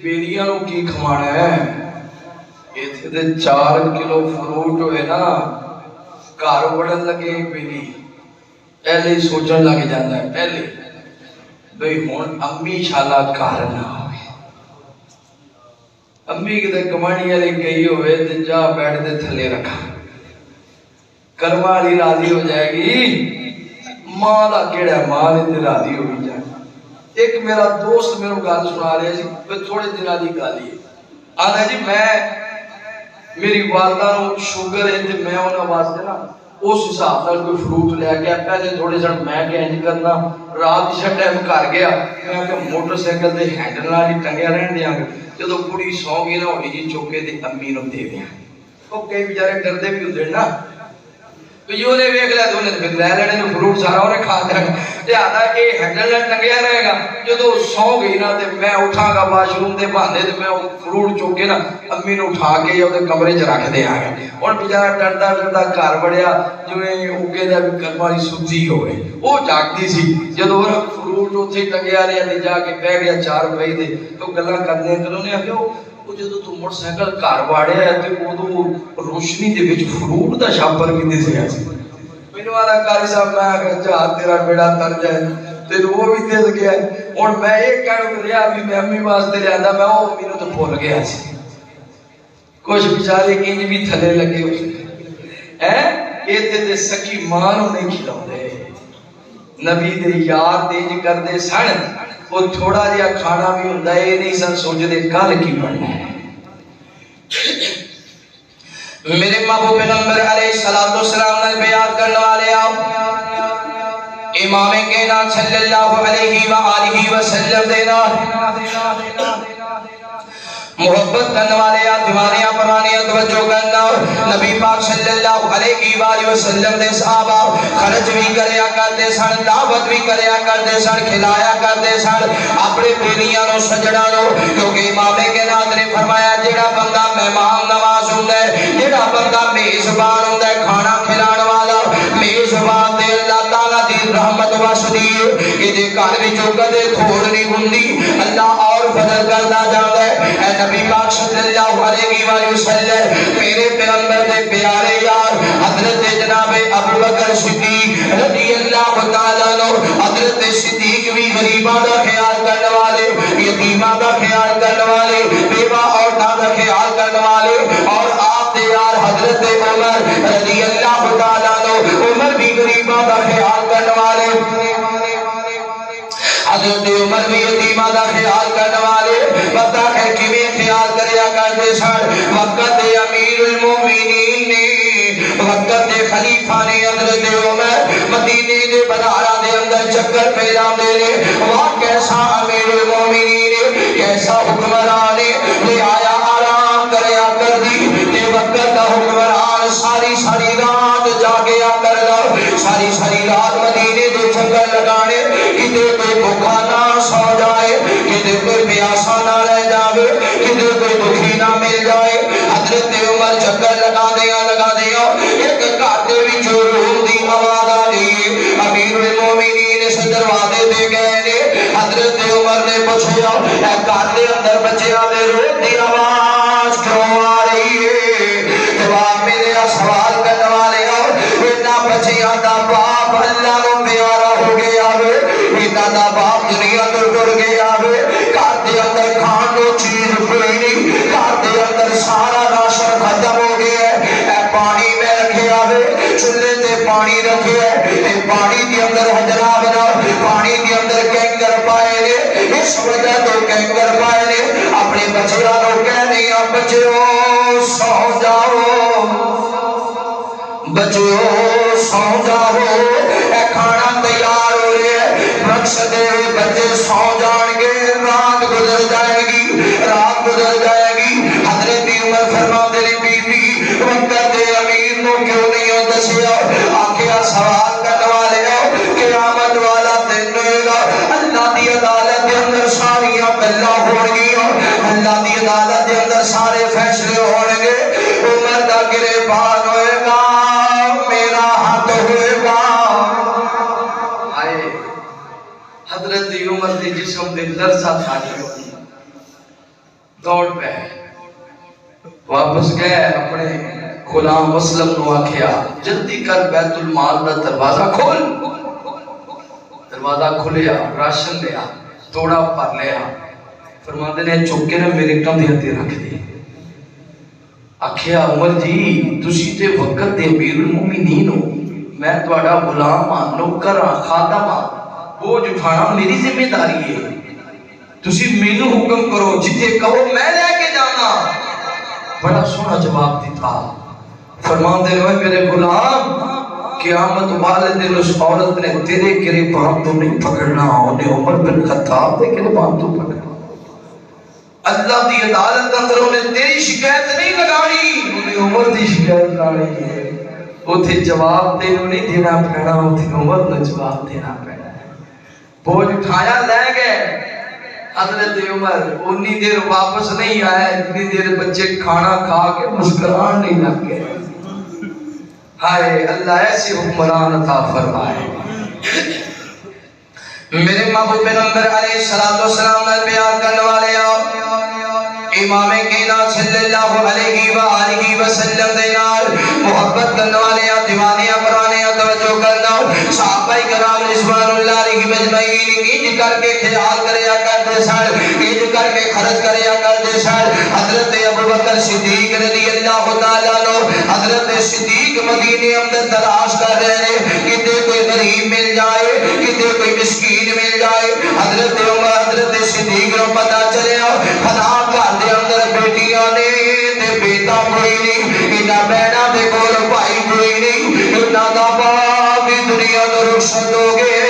بیلیاں نو کی کھوانا ہے، ایتھے دے 4 کلو فروٹ ہوئے نا، گھر بڑھن لگے بیلی پہلے سوچن لگ جاتا ہے، پہلے بھئی ہون امی شالا گھر نہ ہوئے، امی کتے کمانی والی گئی ہوئے تے جا بیٹھ دے تھلے رکھا، کرما والی راضی ہو جائے گی، ماں دا کیڑا ماں تے راضی ہو بھی جائے۔ ایک میرا دوست میرے گل سنا رہا جی، تھوڑے دنوں دی گل ہی آندا جی میں میری والدہ نو شوگر ہے تے میں انہاں واسطے نا اس حساب نال کوئی فروٹ لے کے پیسے تھوڑے سن میں کہ انج کرنا، رات دی ٹائم گھر گیا میں کہ موٹر سائیکل دے ہینڈل نال ہی ٹنگیا رہن دیاں گے، جدوں کڑی سو گئی نا ہوئی جی چوکے تے امی نو دے دیاں۔ او کئی بیچارے ڈردے بھی ہوندے نا، یہ نے ویکھ لیا تو انہیں پھر لے لینے تو فروٹ سارا انہیں کھا دینا، لہذا کہ ہینڈل نہ ٹنگیا رہے گا، جدو سو گئی نا تے میں اٹھا گا واش روم دے بہانے تے میں فروٹ چوک کے نا امی نو اٹھا کے یا تے کمرے چ رکھ دے آ گئے۔ ہن بیچارہ ڈردا ڈردا گھر وڑیا جویں اوکے دا بھی کرم والی سبزی ہوئے، وہ جاگدی سی جدو فروٹ اوتھے ٹنگیا رہیا تے جا کے بہ گیا 4 بجے دے تو گلاں کردے کلوں نے آکھیا وہ جدو تو موٹر سائیکل گھر واڑیا ہے تے ادو روشنی دے وچ فروٹ دا شاپر بھی دسیا سی۔ مینوں والا قاری صاحب میں آکھیا چا تیرا بیڑا تر جائے تے وہ بھی دس گیا۔ ہن میں ایک کہہ رہا بھی میں امی واسطے لیندا، میں او امی نوں تے بھول گیا سی۔ کچھ بیچارے انج بھی تھلے لگے ہوئے ہیں، ایتھے تے سکی ماں نوں نہیں کھلاوندے، نبی دے یار تے انج کردے سن، وہ تھوڑا جہا کھانا بھی ہوندا ہے یہ نہیں سن سوچدے کل کی بننا ہے۔ میرے محبوب پیغمبر علیہ الصلوۃ والسلام نے بیان کرنے والے آؤ امام کائنات صلی اللہ علیہ وآلہ وسلم دینا محبت کرنے والے دیوانیاں پرانیاں توجہ کرنا، نبی پاک صلی اللہ علیہ وآلہ وسلم دے صحابہ خرچ بھی کریا کرتے سن، دعوت بھی کریا کرتے سن، کھلایا کرتے سن اپنے بیویاں نو سجنا نو، کیونکہ امام کائنات نے فرمایا جڑا بندہ مہمان نواز ہوندا ہے، جڑا بندہ میزبان ہوندا ہے، کھانا کھلانے والا میزبان تے اللہ تعالی دی رحمت واسدی ہے، دے گھر وچوں کدے تھوڑ نہیں ہوندی، اللہ اور فضل کردا جاندا ہے۔ اے نبی پاک صلی اللہ علیہ وآلہ وسلم میرے پیغمبر دے پیارے یار حضرت جناب ابو بکر صدیق رضی اللہ تعالیٰ عنہ، حضرت صدیق بھی غریباں دا خیال کرنے والے، یتیماں دا خیال کرنے والے، بیوہ عورتاں دا خیال کرنے والے، اور آپ دے یار حضرت عمر رضی اللہ تعالیٰ عنہ، عمر بھی غریباں دا خیال کرنے والے، حضرت عمر بھی یتیماں دا خیال کرنے والے، پتہ ہے کیویں خیال کریا کرتے سن۔ وقت امیر المومنین نے، وقت خلیفہ نے حضرت عمر مدینے دے بازاراں دے اندر چکر پہ لاندے نے، واہ کیسا امیر المومنین، کیسا حکمران لے آیا آرام کریا کر دی، تے وقت دا حکمران ساری ساری رات جاگیا کردا، ساری ساری رات مدینے دے چکر لگانے، کدے کوئی بھوکا نہ سو جائے، کدے کوئی پیاسا نہ رہ جاوے، کدے کوئی دکھی نہ مل جائے۔ حضرت عمر چکر لگا دیا ایک گھر دے وچ روم دی آواز آ گئی، امیر المومنین اس دروازے تے گئے نے، حضرت عمر نے پوچھا اے گھر دے اندر بچیاں دے رون دی آواز کیوں آ رہی ہے؟ جواب ملیا سوال کرنے والے ہو، اتنا بچیاں دا باپ اللہ نو پیارا ہو گیا ہے، اتنا دا باپ دنیا تو ٹر گیا ہے، گھر دے اندر کھان نو چیز کوئی نہیں، گھر دے اندر سارا راشن ختم ہو گیا ہے، اے پانی میں رکھیا ہے، چولہے تے پانی رکھیا ہے، اے پانی دے اندر حجرہ بنا، پانی دے اندر کینکر پائے نے، اس وجہ تو کینکر پائے نے، اپنے بچیاں نو کہنے بچیو سو جاؤ، بچیو سو جاؤ، اے کھانا تیار ہو رہے ہیں، مقصد بچے سو جان گے، رات گزر جائے گی، رات گزر جائے گی۔ حضرت عمر فرماتے نے بی بی وقت امیر نو کیوں نہیں ہو دسیا؟ آکھیا سوال کرنے والے ہو، قیامت والا دن ہوئے گا، اللہ دی عدالت دے اندر ساریاں گلاں ہون گیاں، اللہ دی عدالت دے اندر سارے فیصلے ہون گے، عمر دا گریبان ہوئے گا، میرا ہاتھ ہوئے گا۔ حضرت عمر دے جسم دے لرزہ تھا دوڑ پہ واپس گئے، اپنے غلام مسلم نو آکھیا جلدی کر بیت المال دا دروازہ کھول، دروازہ کھلیا، راشن لیا، توڑا پر لیا، فرماتے نے چک کے نا میرے کندھے تے رکھ دے. آکھیا عمر جی تسی تے وقت دے امیر المومنین ہو, میں تہاڈا غلام ہاں, نوکر ہاں, خادم ہاں, بوجھ اٹھانا میری ذمہ داری ہے. تسی مینوں حکم کرو, جتھے کہو میں لے کے جانا. بڑا سونا جواب دیتا. فرماندے نے میرے غلام قیامت والے دن اس عورت نے تیرے گریبان تو نہیں پکڑنا, انہیں عمر بن خطاب دے گریبان تو پکڑنا. اللہ دی عدالت اندر انہیں تیری شکایت نہیں لگانی, انہیں عمر دی شکایت لگانی ہے. اتھے جواب دینا نہیں دینا پینا, اتھے عمر نے جواب دینا پینا. بوجھ اٹھایا لے گئے. حضرت عمر اتنی دیر واپس نہیں آیا اتنی دیر بچے کھانا کھا کے مسکران نہیں لگ گئے. ہائے اللہ ایسے حکمران عطا فرمائے. میرے محبوب پیغمبر علیہ السلام نے بیان کرنے والے امام کائنات صلی اللہ علیہ وآلہ وسلم دے نال محبت کرنے والے دیوانے پرانے توجہ کرنا. صحابہ کرام رضوان اللہ علیہ مجمعین انج کر کے خیال کریا کرتے سن, انج کر کے خرچ کریا کرتے سن. حضرت ابوبکر صدیق رضی اللہ تعالی عنہ, حضرت صدیق مدینے اندر تلاش کر رہے ہیں کتے کوئی غریب مل جائے, کتے کوئی مسکین مل جائے. حضرت عمر حضرت صدیق کو پتہ چلیا فلاں گھر دے اندر بیٹیاں نے تے بیٹا کوئی نہیں, انہاں بہناں دے کول بھائی کوئی نہیں, انہاں دا باپ بھی دنیا تو رخصت ہو گئے,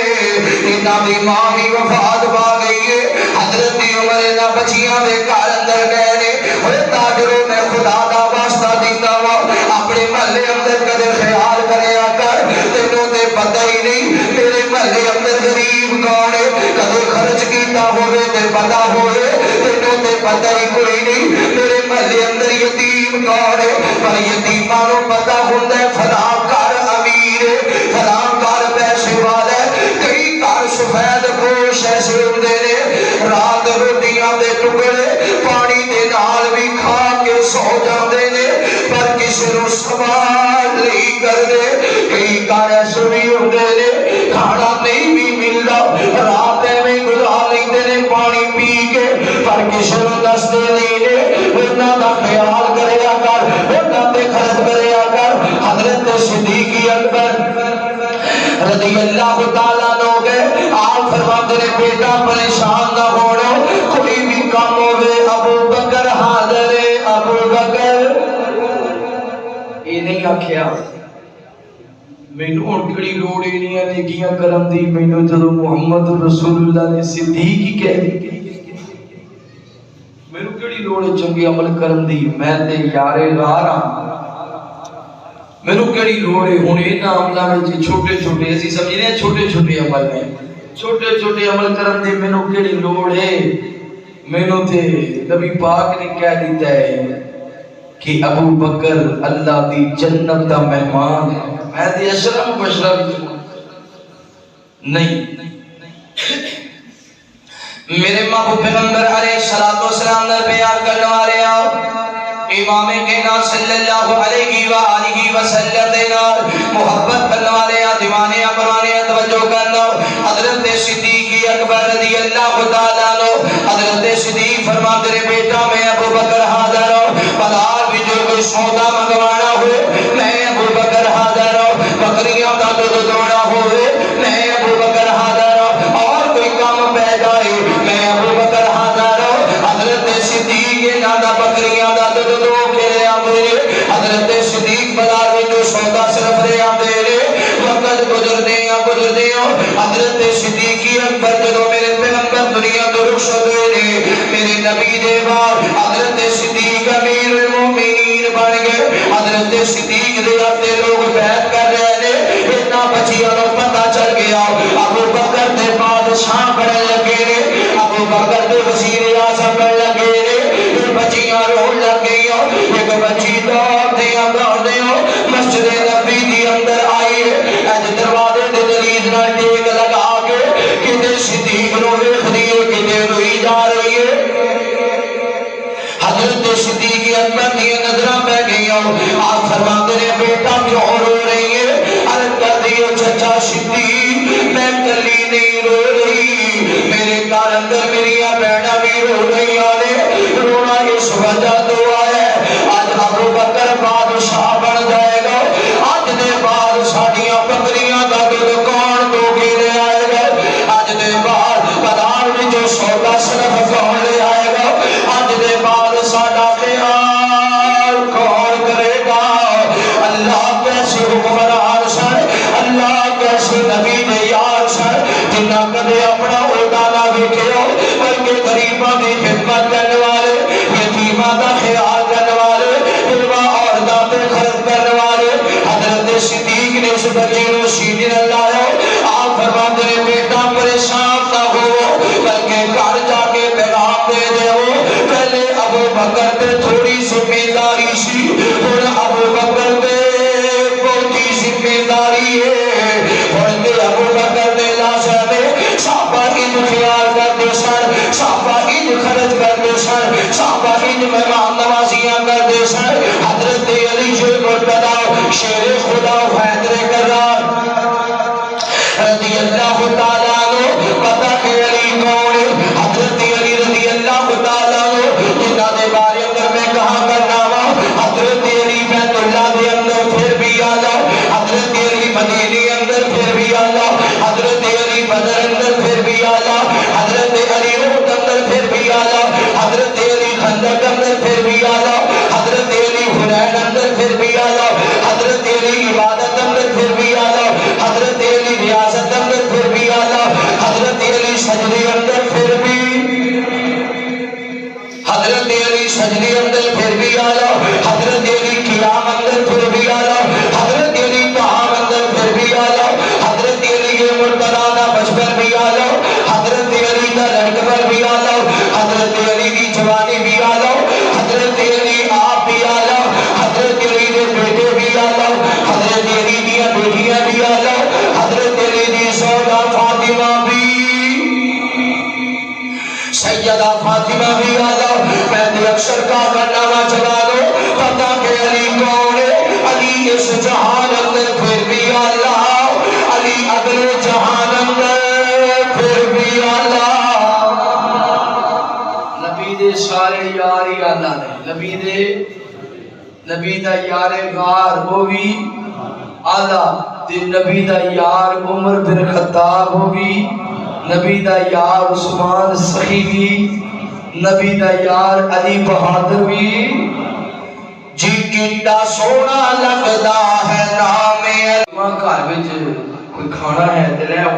انہاں دی ماں بھی وفات پا گئی ہے. حضرت عمر انہاں بچیاں دے گھر اندر گئے نے, اوے تاجروں میں خدا دا واسطہ دیتا وا اپنے محلے اندر کدے خیال کریا کر, تینوں تے پتہ ہی نہیں میرے محلے اندر غریب کون ہے, کدے خرچ کیتا ہوئے تے پتہ ہوئے, تینوں تے پتہ ہی کوئی نہیں میرے محلے اندر یتیم کون ہے. پر یتیماں نوں پتہ ہوندا ہے فلاں گھر امیر ہے, فلاں گھر پیسے والا ہے, کئی گھر سفید پوش ایسے ہوندے نے رات روٹیاں دے ٹکڑے پانی دے نال بھی کھا کے سو جاندے نے پر کسی نوں سوال نہیں کردے. کئی گھر ایسے بھی ہوندے نے کھانا نہیں بھی ملدا, رات میں گزار لیندے نے پانی پی کے پر کسی نوں دسدے نہیں نے. انہاں دا خیال کریا کر, انہاں تے خرچ کریا کر. حضرت صدیق اکبر رضی اللہ تعالیٰ عنہ گئے, آپ فرماتے نے بیٹا پریشان نہ ہونا, کوئی بھی کام ہوئے ابو بکر حاضر ہے, ابو بکر. یہ نہیں آکھیا مینوں ہن کڑی لوڑ ہی نہیں ہے نیکیاں کرن دی, مینوں جدوں محمد رسول اللہ نے صدیق ہی کہہ دی مینوں کڑی لوڑ ہے چنگے عمل کرن دی, میں تے یارے غار ہاں, مینوں کڑی لوڑ ہے ہن انہاں عملاں وچ چھوٹے چھوٹے اسی سمجھنے چھوٹے چھوٹے عمل ہیں, چھوٹے چھوٹے عمل کرن دی مینوں کڑی لوڑ ہے. مینوں تے نبی پاک نے کہہ دیتا ہے کہ ابو بکر اللہ دی جنت دا مہمان ہے, میں تے اشرف بشرا وچ نہیں. میرے محبوب پیغمبر علیہ السلام نے بیان کرنے والے امام کائنات صلی اللہ علیہ وآلہ وسلم دے نال محبت کرنے والے دیوانے پرانے توجہ کرنا. حضرت صدیق اکبر رضی اللہ تعالی عنہ, حضرت صدیق فرماتے نے بیٹا میں ابو بکر حاضر ہوں, بازار بھی جو کوئی سودا منگوانا ہوئے میں ابو بکر حاضر ہوں, بکریاں کا دودھ دوڑنا ہوئے میں ابو بکر حاضر ہوں, اور کوئی کام پہ جائے میں ابو بکر حاضر ہوں. حضرت صدیق نادا بکریاں کا دودھ دو کے لے آتے, حضرت صدیق بازار میں جو سودا صرف لے آتے وقت گزرتے ہیں. حضرت صدیق اکبر جدو میرے پیغمبر دنیا تو رخصت ہوئے نے, میرے نبی دے بعد حضرت صدیق امیر المومنین بن گئے. حضرت صدیق دے آتے لوگ بیعت کر رہے ہیں, اتنا بچیاں کو پتہ چل گیا ابو بکر دے بادشاہ بڑھنے لگے نے, ابو بکر دے وزیر اعظم بڑھنے لگے نے. بچیاں رون لگ گئی, ایک بچی دوڑ دیا مسجد نبی دی اندر آئی ہے, اج دروازے دے دلیل نال ٹیک لگا کے کتے صدیق نو ویکھ دیے کتے روئی جا رہی ہے. حضرت صدیق اکبر دی نظراں پہ گئی, آپ فرماتے نے بیٹا کیوں رو رہی ہے, عرض کر دیو چچا صدیق میں کلی نہیں رو رہی، میرے گھر اندر میری بہناں بھی رو رہی نے، رونا اس وجہ تو ہے اج ابو بکر بادشاہ بن جائے گا، اج دے بعد ساڈیاں بکریاں دا دودھ کون دو کے لے آئے گا، اج دے بعد بازار وچ سودا صرف کون لے آئے گا، اج دے بعد ساڈا خیال کون کرے گا۔ اللہ کیسے حکمران سن، اللہ کیسے نبی دے یار سن، جنہاں کدے اپنا عہدہ نہ ویکھیا بلکہ غریباں دی خدمت کرنے والے، یتیماں دا خیال کرنے والے، بیوہ عورتاں تے خرچ کرنے والے۔ حضرت صدیق نے اس بچے نو سینے نال لایا، آپ فرماتے نے بیٹا پریشان نہ ہو بلکہ گھر جا کے پیغام دے دیو، پہلے ابو بکر تے تھوڑی ذمہ داری سی، ہن ابو بکر تے بہتی ذمہ داری ہے، ہن تے ابو بکر دے لازم ہے۔ صحابہ ان خیال کرتے سن، صحابہ ان خرچ کرتے سن، صحابہ ان مہمان نوازیاں کرتے سن۔ حضرت علی جو مرتضی شیر خدا حیدر کرار رضی اللہ تعالیٰ عنہ، پتہ کہ علی کون ہے؟ حضرت علی رضی اللہ تعالیٰ عنہ جنہاں دے بارے اندر میں کہاں کرنا وا، حضرت علی بیت اللہ دے اندر پھر بھی آلہ، حضرت علی مدینے اندر پھر بھی آلہ، حضرت علی بدر اندر پھر بھی آلہ، حضرت علی احد اندر پھر بھی آلہ، حضرت علی خندق اندر پھر بھی آلہ، حضرت علی حنین اندر پھر بھی آلہ، حضرت علی عبادت اندر پھر بھی آلہ، حضرت علی ریاضت اندر پھر بھی آلہ، حضرت علی سجدے اندر پھر بھی، حضرت علی سجدے اندر پھر بھی آلہ، حضرت علی قیام اندر پھر بھی آلہ، حضرت علی طعام اندر پھر بھی آلہ، حضرت علی کے مرتضی دا بچپن بھی آلہ، حضرت علی دا لڑکپن بھی آلہ، حضرت علی دی جوانی بھی آلہ، حضرت علی آپ بھی آلہ، حضرت علی دے بیٹے بھی آلہ، حضرت علی دیا بیٹیاں بھی آلہ، حضرت علی دی سودا فاطمہ بھی، سیدہ فاطمہ بھی آلہ۔ میں نے اکثر کا نامہ چلا دو، پتہ کہ علی کون ہے؟ علی اس جہان اندر پھر بھی آلہ، علی اگلے جہان اندر پھر بھی آلہ۔ نبی دے سارے یار ہی آلہ نے، نبی دا یار غار وہ بھی آلہ، نبی دا یار عمر بن خطاب ہو بھی، نبی دا یار عثمان سخی بھی، نبی دا یار علی بہادر بھی، جی کتا سونا لگدا ہے نام علی۔ ماں گھر وچ کوئی کھانا ہے تے لے آؤ،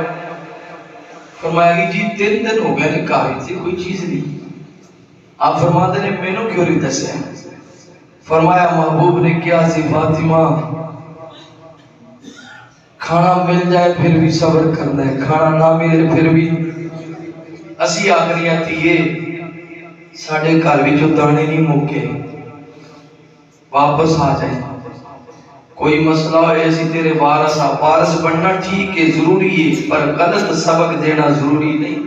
فرمایا کہ جی 3 دن ہو گئے نے گھر وچ کوئی چیز نہیں۔ آپ فرماتے نے مینوں کیوں نہیں دسیا؟ فرمایا محبوب نے کیا سی فاطمہ، کھانا مل جائے پھر بھی صبر کرنا ہے، کھانا نہ ملے پھر بھی اسی آخری آتی ہے ساڑھے گھر بھی جو دانے نہیں موکے واپس آ جائیں، کوئی مسئلہ ہو ایسی تیرے وارث بننا ٹھیک ہے ضروری ہے پر غلط سبق دینا ضروری نہیں۔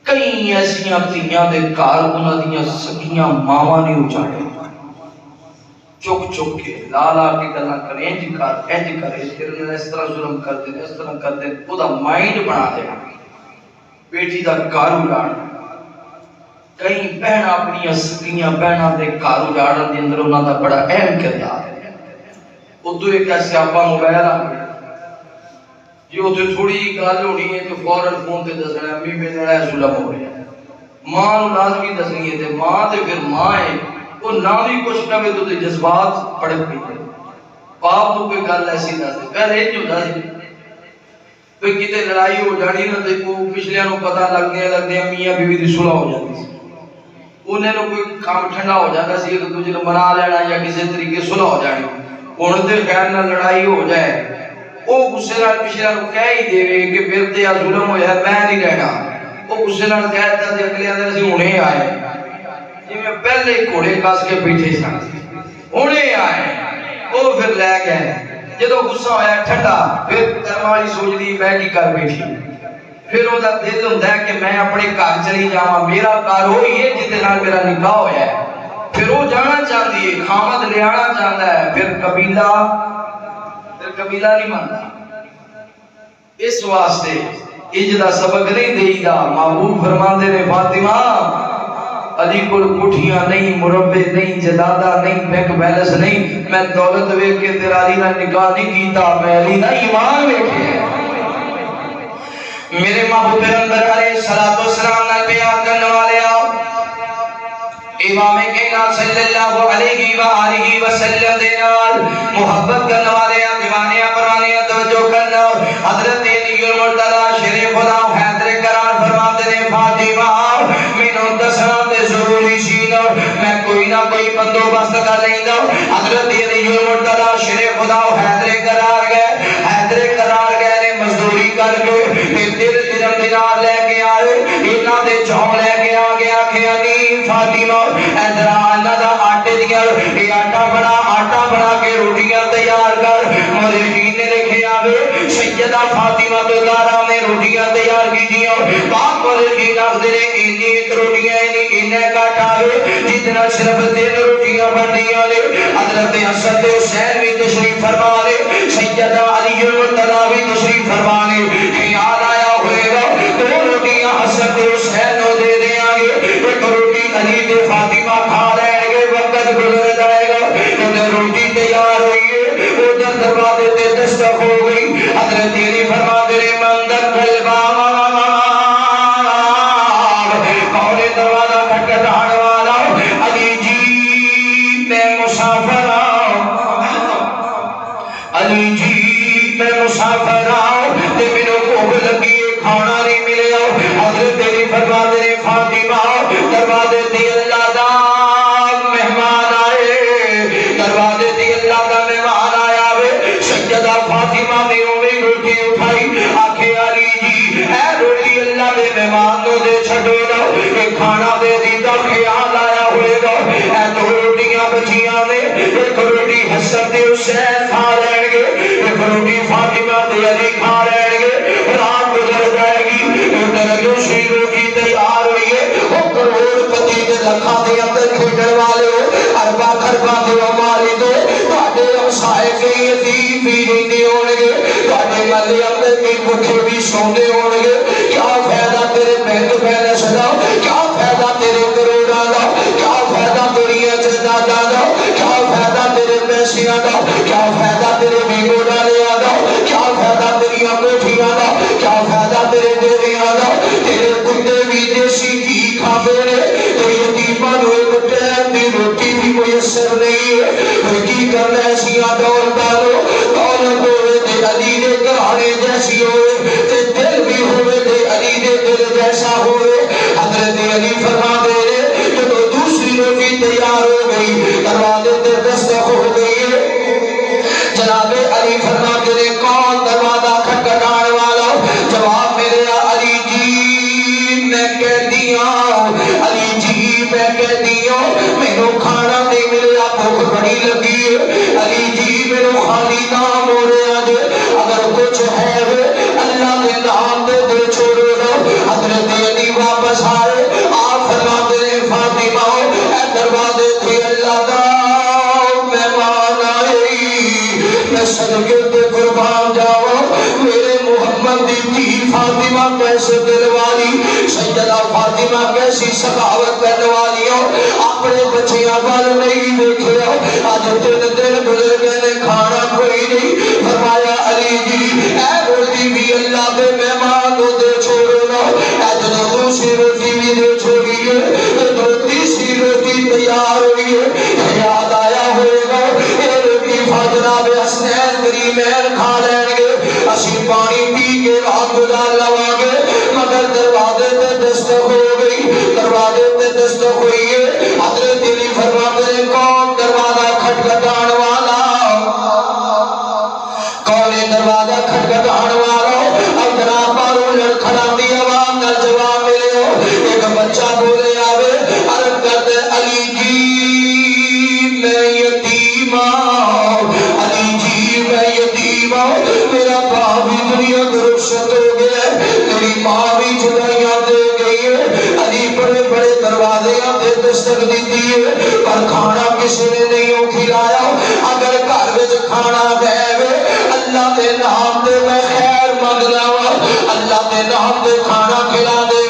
کئی ایسیاں تیاں دے کار انہاں دیاں سکیاں ماما نے اجاڑے، چک کے لالا کی گلا کریں انج کرے پھر اس طرح ظلم کر دے اس طرح کر دے، او دا مائنڈ بنا دے بیٹی دا کار اجاڑ۔ کئی بہن اپنی سکیاں بہناں دے کار اجاڑن دے اندر انہاں دا بڑا اہم کردار ہے۔ ادو ایک ایسے آپا موبائل آ گئے جی اتنے تھوڑی گل ہونی ہے تو فوراً فون تے دسنا امی میرے نال ظلم ہو رہا ہے، ماں نو لازمی دسنی ہے تے ماں تے پھر ماں ہے وہ نہ بھی کچھ کہے تو جذبات پڑک پہ باپ تو کوئی گل ایسی دس دے پہلے یہ ہوتا سی کوئی کتے لڑائی ہو جانی نہ دیکھو پچھلیاں نو پتہ لگدے میاں بیوی دی صلح ہو جاتی سی، انہیں نو کوئی کام ٹھنڈا ہو جاتا سی ایک دوسرے نو منا لینا یا کسی طریقے صلح ہو جانی، ہن تے خیر نہ لڑائی ہو جائے او غصے نال پچھلیاں نو کہہ ہی دے کہ پھر تے ظلم ہویا میں نہیں رہنا، او غصے نال کہتا تے اگلے اندر اسی ہنے آئے جی میں پہلے گھوڑے کس کے بیٹھے سن ہنے آئے وہ پھر لے گئے، جدو غصہ ہویا ٹھنڈا پھر کرم والی سوچدی میں کی کر بیٹھی، پھر وہ دل ہوندا ہے کہ میں اپنے گھر چلی جاواں، میرا گھر وہی ہے جس نال میرا نکاح ہویا ہے، پھر وہ جانا چاہتی ہے خامد لے آنا چاہتا ہے، پھر قبیلہ قبیلہ نہیں مانتا. اس واسطے اجدا سبق نہیں دئی دا. محبوب فرماندے نے فاطمہ علی کو کوٹھیاں نہیں، مربے نہیں، جدادہ نہیں، بینک بیلنس نہیں. میں دولت ویکھ کے تیرا علی نال نکاح نہیں کیتا، میں علی دا ایمان ویکھے. میرے محبوب پیغمبر علیہ الصلوۃ والسلام نال پیار کرنے والے امام کائنات صلی اللہ علیہ وآلہ وسلم دے نال محبت کرنے والے دیوانے پروانے توجہ کرنا. حضرت علی المرتضی شیر خدا حیدر قرار فرماتے نے فاطمہ مینوں دسنا تے ضروری سی میں کوئی نہ کوئی بندوبست کر لیندا. حضرت علی المرتضی شیر خدا حیدر قرار گئے نے مزدوری کر کے دل دینار لے کے آئے. انہاں دے چاؤ لے کے آ گیا کہ علی فاطمہ ادھر اللہ دا آٹے دیا یہ آٹا بنا کے روٹیاں تیار کر. مورخین نے لکھے آوے سیدہ فاطمہ زہرا نے روٹیاں تیار کی دیا. پاک مورخین آخدے نے انہی روٹیاں انہیں کٹ آوے جتنا صرف 3 روٹیاں بنیاں نے. حضرت حسن حسین بھی تشریف فرما لے، سیدہ علی المرتضی بھی تشریف فرما لے. خیال آیا ہوئے گا 2 روٹیاں حسن حسین کو دے دیں گے، ایک روٹی علی دے فاطمہ کھا لیں گے. وقت گزر جائے گا، ادھر روٹی تیار ہوئی ہے، ادھر دروازے تے دستک ہو گئی. حضرت علی فرماتے ہیں من دخل باب، کون دروازہ کھٹکھٹانے والا؟ علی جی میں مسافر آؤں، علی جی میں مسافر آؤں تے مینوں بھوک لگی ہے، کھانا نہیں ملیا. حضرت علی فرماتے ہیں فاطمہ دروازے تے اللہ دا مہمان آئے، دروازے تے اللہ دا مہمان آیا وے. سیدہ فاطمہ نے اوویں روٹی اٹھائی، آکھے علی جی اے روٹی اللہ دے مہمان نو دے چھڈو نا، اے کھانا دے دیتا. خیال آیا ہوئے گا اے 2 روٹیاں بچیاں نے، ایک روٹی حسن تے حسین کھا لیں گے، ایک روٹی فاطمہ تے علی کھا لیں گے. رات گزر جائے گی، ادھر دوسری روٹی تیار ہوئی ہے. او کروڑ پتی دے لکھاں دے اندر کھیڈن والے ہو، ارباں خرباں دے مالک ہو، تواڈے ہمسائے کئی یتیم بھی رہندے ہون گے، تواڈے محلے اندر کئی بھوکے بھی سوندے ہون گے. کیا فائدہ تیرے بینک بیلنس دا، کیا فائدہ تیرے کروڑاں دا، کیا فائدہ تیری جائیداداں دا، کیا فائدہ تیرے پیسیاں دا، کیا فائدہ تیرے بیگو ڈالیاں دا، کیا فائدہ تیری کوٹھیاں دا، کیا فائدہ تیرے ڈیریاں دا. تیرے کتے بھی دیسی گھی کھاندے نے تے یتیماں نوں ایک ٹائم دی روٹی بھی میسر نہیں ہے. کی کرنا ایسیاں دولتاں نوں، دولت ہوئے تے علی دے گھرانے جیسی ہوئے تے دل بھی ہوئے تے علی دے دل جیسا ہوئے. حضرت علی فرماتے ہیں جب دوسری روٹی تیار ہو گئی، دروازے تے دستک ہو گئی ہے. جناب علی فرماتے ہیں کون دروازہ کھٹکھٹانے والا؟ جواب میرے علی جی میں قیدی ہوں، علی جی میں قیدی ہوں، مینوں کھانا نہیں ملیا، بھوک بڑی لگی ہے. علی جی مینوں خالی نام ہو رہا ہے، اگر کچھ ہے اللہ کے نام دے دے چھوڑو نا. حضرت علی واپس آئے، آپ فرماتے ہیں فاطمہ اے دروازے تھے اللہ دا مہمان آئے، میں صدقے تے قربان جاؤں. میرے محمد دی دھی فاطمہ کیسے دل والی، سیدہ فاطمہ کیسی سخاوت کرنے والی ہو، اپنے بچیاں وال نہیں دیکھیا. آج 3 دن گزر گئے نے کھانا کوئی نہیں. فرمایا علی جی اے روٹی بھی اللہ دے مہمان کو دے چھوڑو نا. اج دوسری روٹی بھی دے چھوڑی ہے، تیسری روٹی تیار ہوئی ہے. یاد آیا ہوئے گا اے روٹی جناب حسنین کریمین کھا لیں گے، اسی پانی پی کے رات گزار لواں گے. مگر دروازے تے دستک ہو گئی، دروازے تے دستک ہوئی ہے. حضرت علی فرماتے ہیں کون دروازہ کھٹکھٹان والا، کون دروازہ کھٹکھٹان والا؟ اب جناب باروں لڑکھڑا دی آواز نہ جواب ملے ہو. ایک بچہ بولے آوے عرض کرتے علی جی میں یتیم ہوں، علی جی میں یتیم ہوں، نام دے کھانا کھلا دے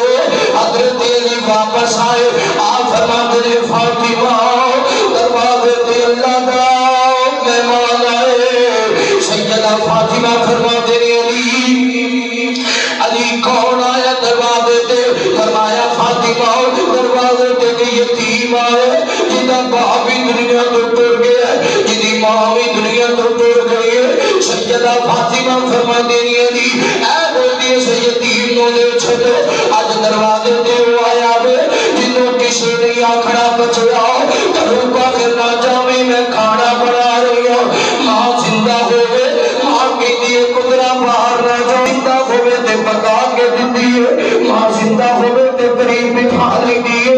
حضرت علی واپس آئے آپ فرماتے نے فاطمہ دروازے تے اللہ دا مہمان آئے سیدہ فاطمہ فرماتے نے علی کون آیا دروازے تے فرمایا فاطمہ دروازے تے یتیم آئے جدا باپ بھی دنیا تو ٹر گیا جدی ماں بھی دنیا تو ٹر گئی ہے سیدہ فاطمہ فرماتے نے علی اے بیٹی سے یتیم نو دے چھڈو اج دروازے تے وہ آیا وے جنوں کسی نہیں آکھنا بچیا کروں باہر نہ جاویں میں کھانا بنا رہی ہوں ماں زندہ ہوئے ماں کہتی ہے قدرہ باہر نہ جاؤ زندہ ہوئے تے پکا کے دیتی ہے ماں زندہ ہوئے تے قریب بٹھا لیتی ہے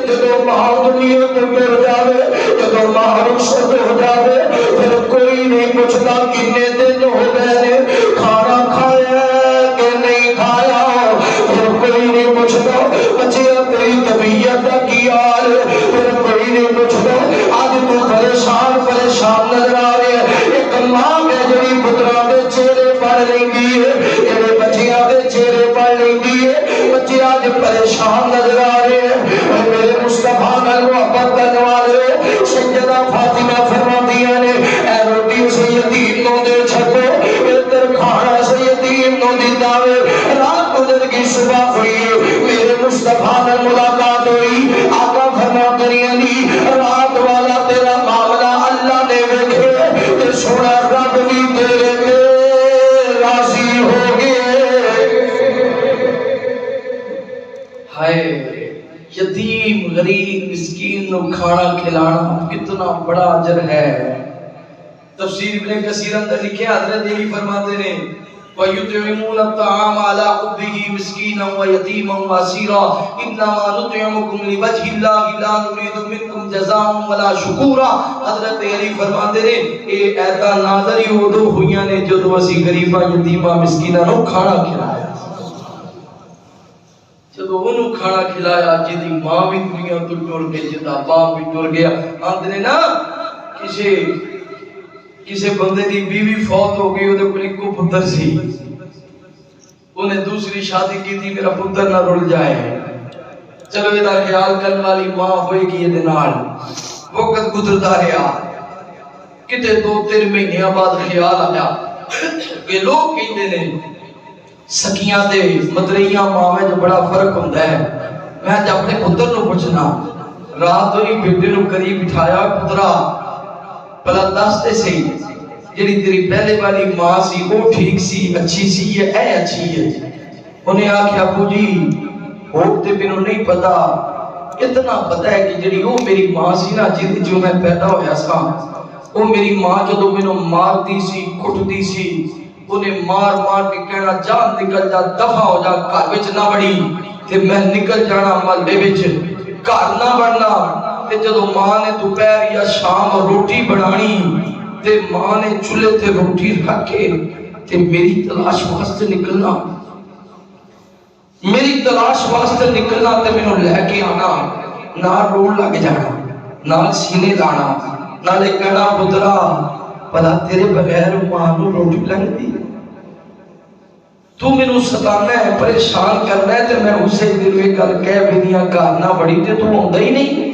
جدو ماں دنیا تو گر جاوے جدو ماں رخصت ہو جاوے پھر کوئی نہیں پوچھتا کنے دن ہو گئے کھانا کھایا کہ نہیں کھایا پھر کوئی نہیں پوچھتا بچیا تیری طبیعت کا کی حال پھر کوئی نہیں پوچھتا آج تو پریشان نظر آ رہے ہیں ایک ماں ہے جڑی پتراں دے چہرے پڑھ لیندی ہے جڑے بچیاں دے چہرے پڑھ لیندی ہے بچے آج پریشان نظر آ رہے ہیں میرے مصطفیٰ نال محبت کرنے والے سیدہ فاطمہ فرماتی نے اے روٹی سے یتیم نو دے چھڈو ادھر کھانا سے یتیم نو دیتا وے رات گزر گئی صبح ہوئی میرے مصطفیٰ نال ملاقات ہوئی آقا فرماتے نے علی رات والا تیرا معاملہ اللہ نے ویکھے تے سونا رب بھی تیرے تے راضی ہو گئے ہائے یتیم غریب مسکین نو کھانا کھلانا کتنا بڑا اجر ہے تفسیر ابن کثیر اندر لکھے حضرت علی فرماتے ہیں وَيُطْعِمُونَ الطَّعَامَ عَلَىٰ حُبِّهِ مِسْكِينًا وَيَتِيمًا وَأَسِيرًا إِنَّمَا نُطْعِمُكُمْ لِوَجْهِ اللَّهِ لَا نُرِيدُ مِنكُمْ جَزَاءً وَلَا شُكُورًا حضرت علی فرماتے ہیں اے ایتاں نازل ہی ادو ہوئیاں نے جدو اسی غریباں یتیماں مسکیناں نو کھانا کھلایا جدو انہوں کھانا کھلایا جدی ماں بھی دنیا تو ٹر گئی جدا باپ بھی ٹر گیا آندھنے نا کسی بندے دی بیوی فوت ہو گئی وہ کوئی کو پتر سی انہیں دوسری شادی کی تھی میرا پتر نہ رل جائے چلو یہ خیال کرنے والی ماں ہوئے گی یہ دنال وقت گزرتا رہا کتے 2-3 مہینے بعد خیال آیا کہ لوگ کہتے ہیں سکیاں دے مدریاں ماں میں جو بڑا فرق ہوتا ہے میں جب اپنے پتر نو پوچھنا رات ہوئی بیٹے نو قریب بٹھایا پترا بلا دستے سے جڑی تیری پہلے والی ماں سی وہ ٹھیک سی اچھی سی یہ اے اچھی ہے انہیں آکھیا ابو جی ہوتے بینوں نہیں پتا اتنا پتا ہے کہ جڑی وہ میری ماں سی نا جن جو میں پیدا ہویا سا وہ میری ماں جدو بینوں مار دی سی کٹ دی سی انہیں مار کے کہنا جان نکل جا دفع ہو جا گھر وچ نہ بڑی تے میں نکل جانا محلے وچ گھر نہ بڑنا تے جدو ماں نے دوپہر یا شام روٹی بنانی تے ماں نے چولہے تے روٹی رکھ کے تے میری تلاش واسطے نکلنا تے مینوں لے کے آنا نہ روڑ لگ جانا نہ سینے لانا نالے کہنا پترا بھلا تیرے بغیر ماں نو روٹی لگتی تو مینوں ستانا ہے پریشان کرنا ہے تے میں اسے دل میں گل کہہ بھی نہیں گھر نہ بڑی تے تو ہوندا ہی نہیں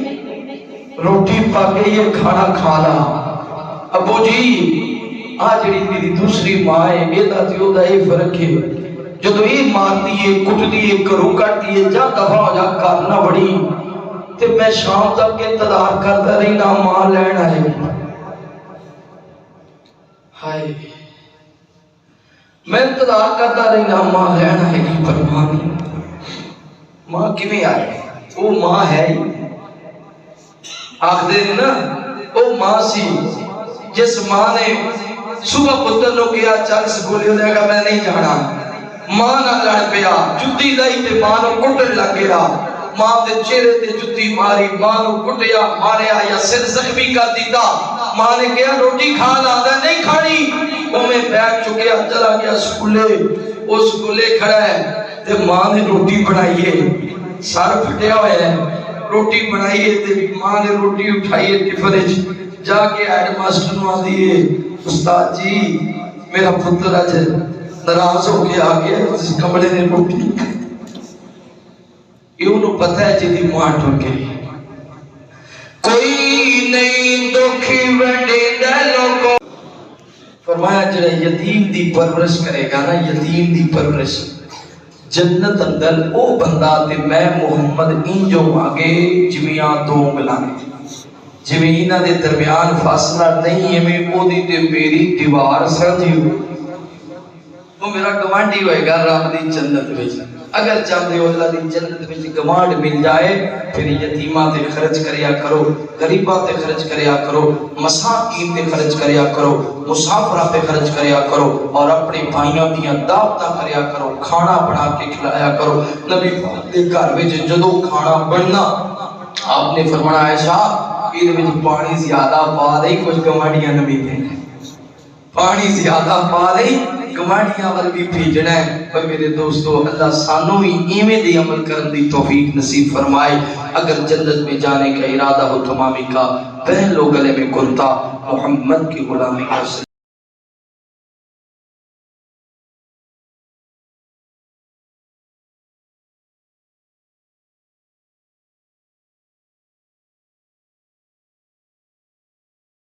روٹی پا کے یہ کھانا کھانا ابو جی آج جڑی میری دوسری ماں ہے میرا تے اودا یہ فرق ہے جدو یہ مارتی ہے کٹتی ہے کرو کٹتی ہے جا دفع ہو جا گھر نہ بڑی تے میں شام تک انتظار کرتا رہی نہ ماں لین آئے ہائے میں انتظار کرتا رہی نہ ماں لین آئے گی پر ماں نہیں ماں کیویں آئے وہ ماں ہے آخدے نا وہ ماں سی جس ماں نے صبح پتر نو کیا چل سکولی انہیں کہا میں نہیں جانا ماں نہ لڑ پیا جتی لائی تے ماں نو کٹن لگ گیا ماں دے چہرے تے جتی ماری ماں نو کٹیا ماریا یا سر زخمی کر دیتا ماں نے کہا روٹی کھا لاتا نہیں کھانی وہ میں بیٹھ چکیا چلا گیا سکولے وہ سکولے کھڑا ہے تے ماں نے روٹی بنائیے سار پھٹیا ہوئے ہے روٹی بنائیے تے ماں نے روٹی اٹھائیے ٹفن جا کے ہیڈ ماسٹر نو آدیے استاد جی میرا پتر آج ناراض ہو کے آ گیا اس کمرے نے روٹی یہ انہوں پتہ ہے جی ماں ٹھوک گئی کوئی نہیں دکھی وڈے دلوں کو فرمایا جڑا یتیم دی پرورش کرے گا نا یتیم دی پرورش جنت اندر او بندہ تے میں محمد انجو مانگے جویاں دو ملانے جویں انہاں دے درمیان فاصلہ نہیں ہے میں او دی تے میری دیوار سانجھی وہ میرا گوانڈی ہوئے گا رب دی جنت وچ اگر چاہتے ہو اللہ دی جنت وچ گوانڈ مل جائے پھر یتیماں تے خرچ کریا کرو غریباں تے خرچ کریا کرو مساکین تے خرچ کریا کرو مسافراں تے خرچ کریا کرو اور اپنے بھائیاں دیاں دعوتاں کریا کرو کھانا بنا کے کھلایا کرو نبی پاک دے گھر وچ جدوں کھانا بننا آپ نے فرمایا عائشہ عید وچ پانی زیادہ پا دے کچھ گوانڈیاں نبی دے پانی زیادہ پا دے گوانڈیاں ول بھی بھیجنا ہے پر میرے دوستو اللہ سانو ہی ایویں دی عمل کرن دی توفیق نصیب فرمائے اگر جنت میں جانے کا ارادہ ہو تمامی کا پہلو گلے میں کنتا محمد کی غلامی کا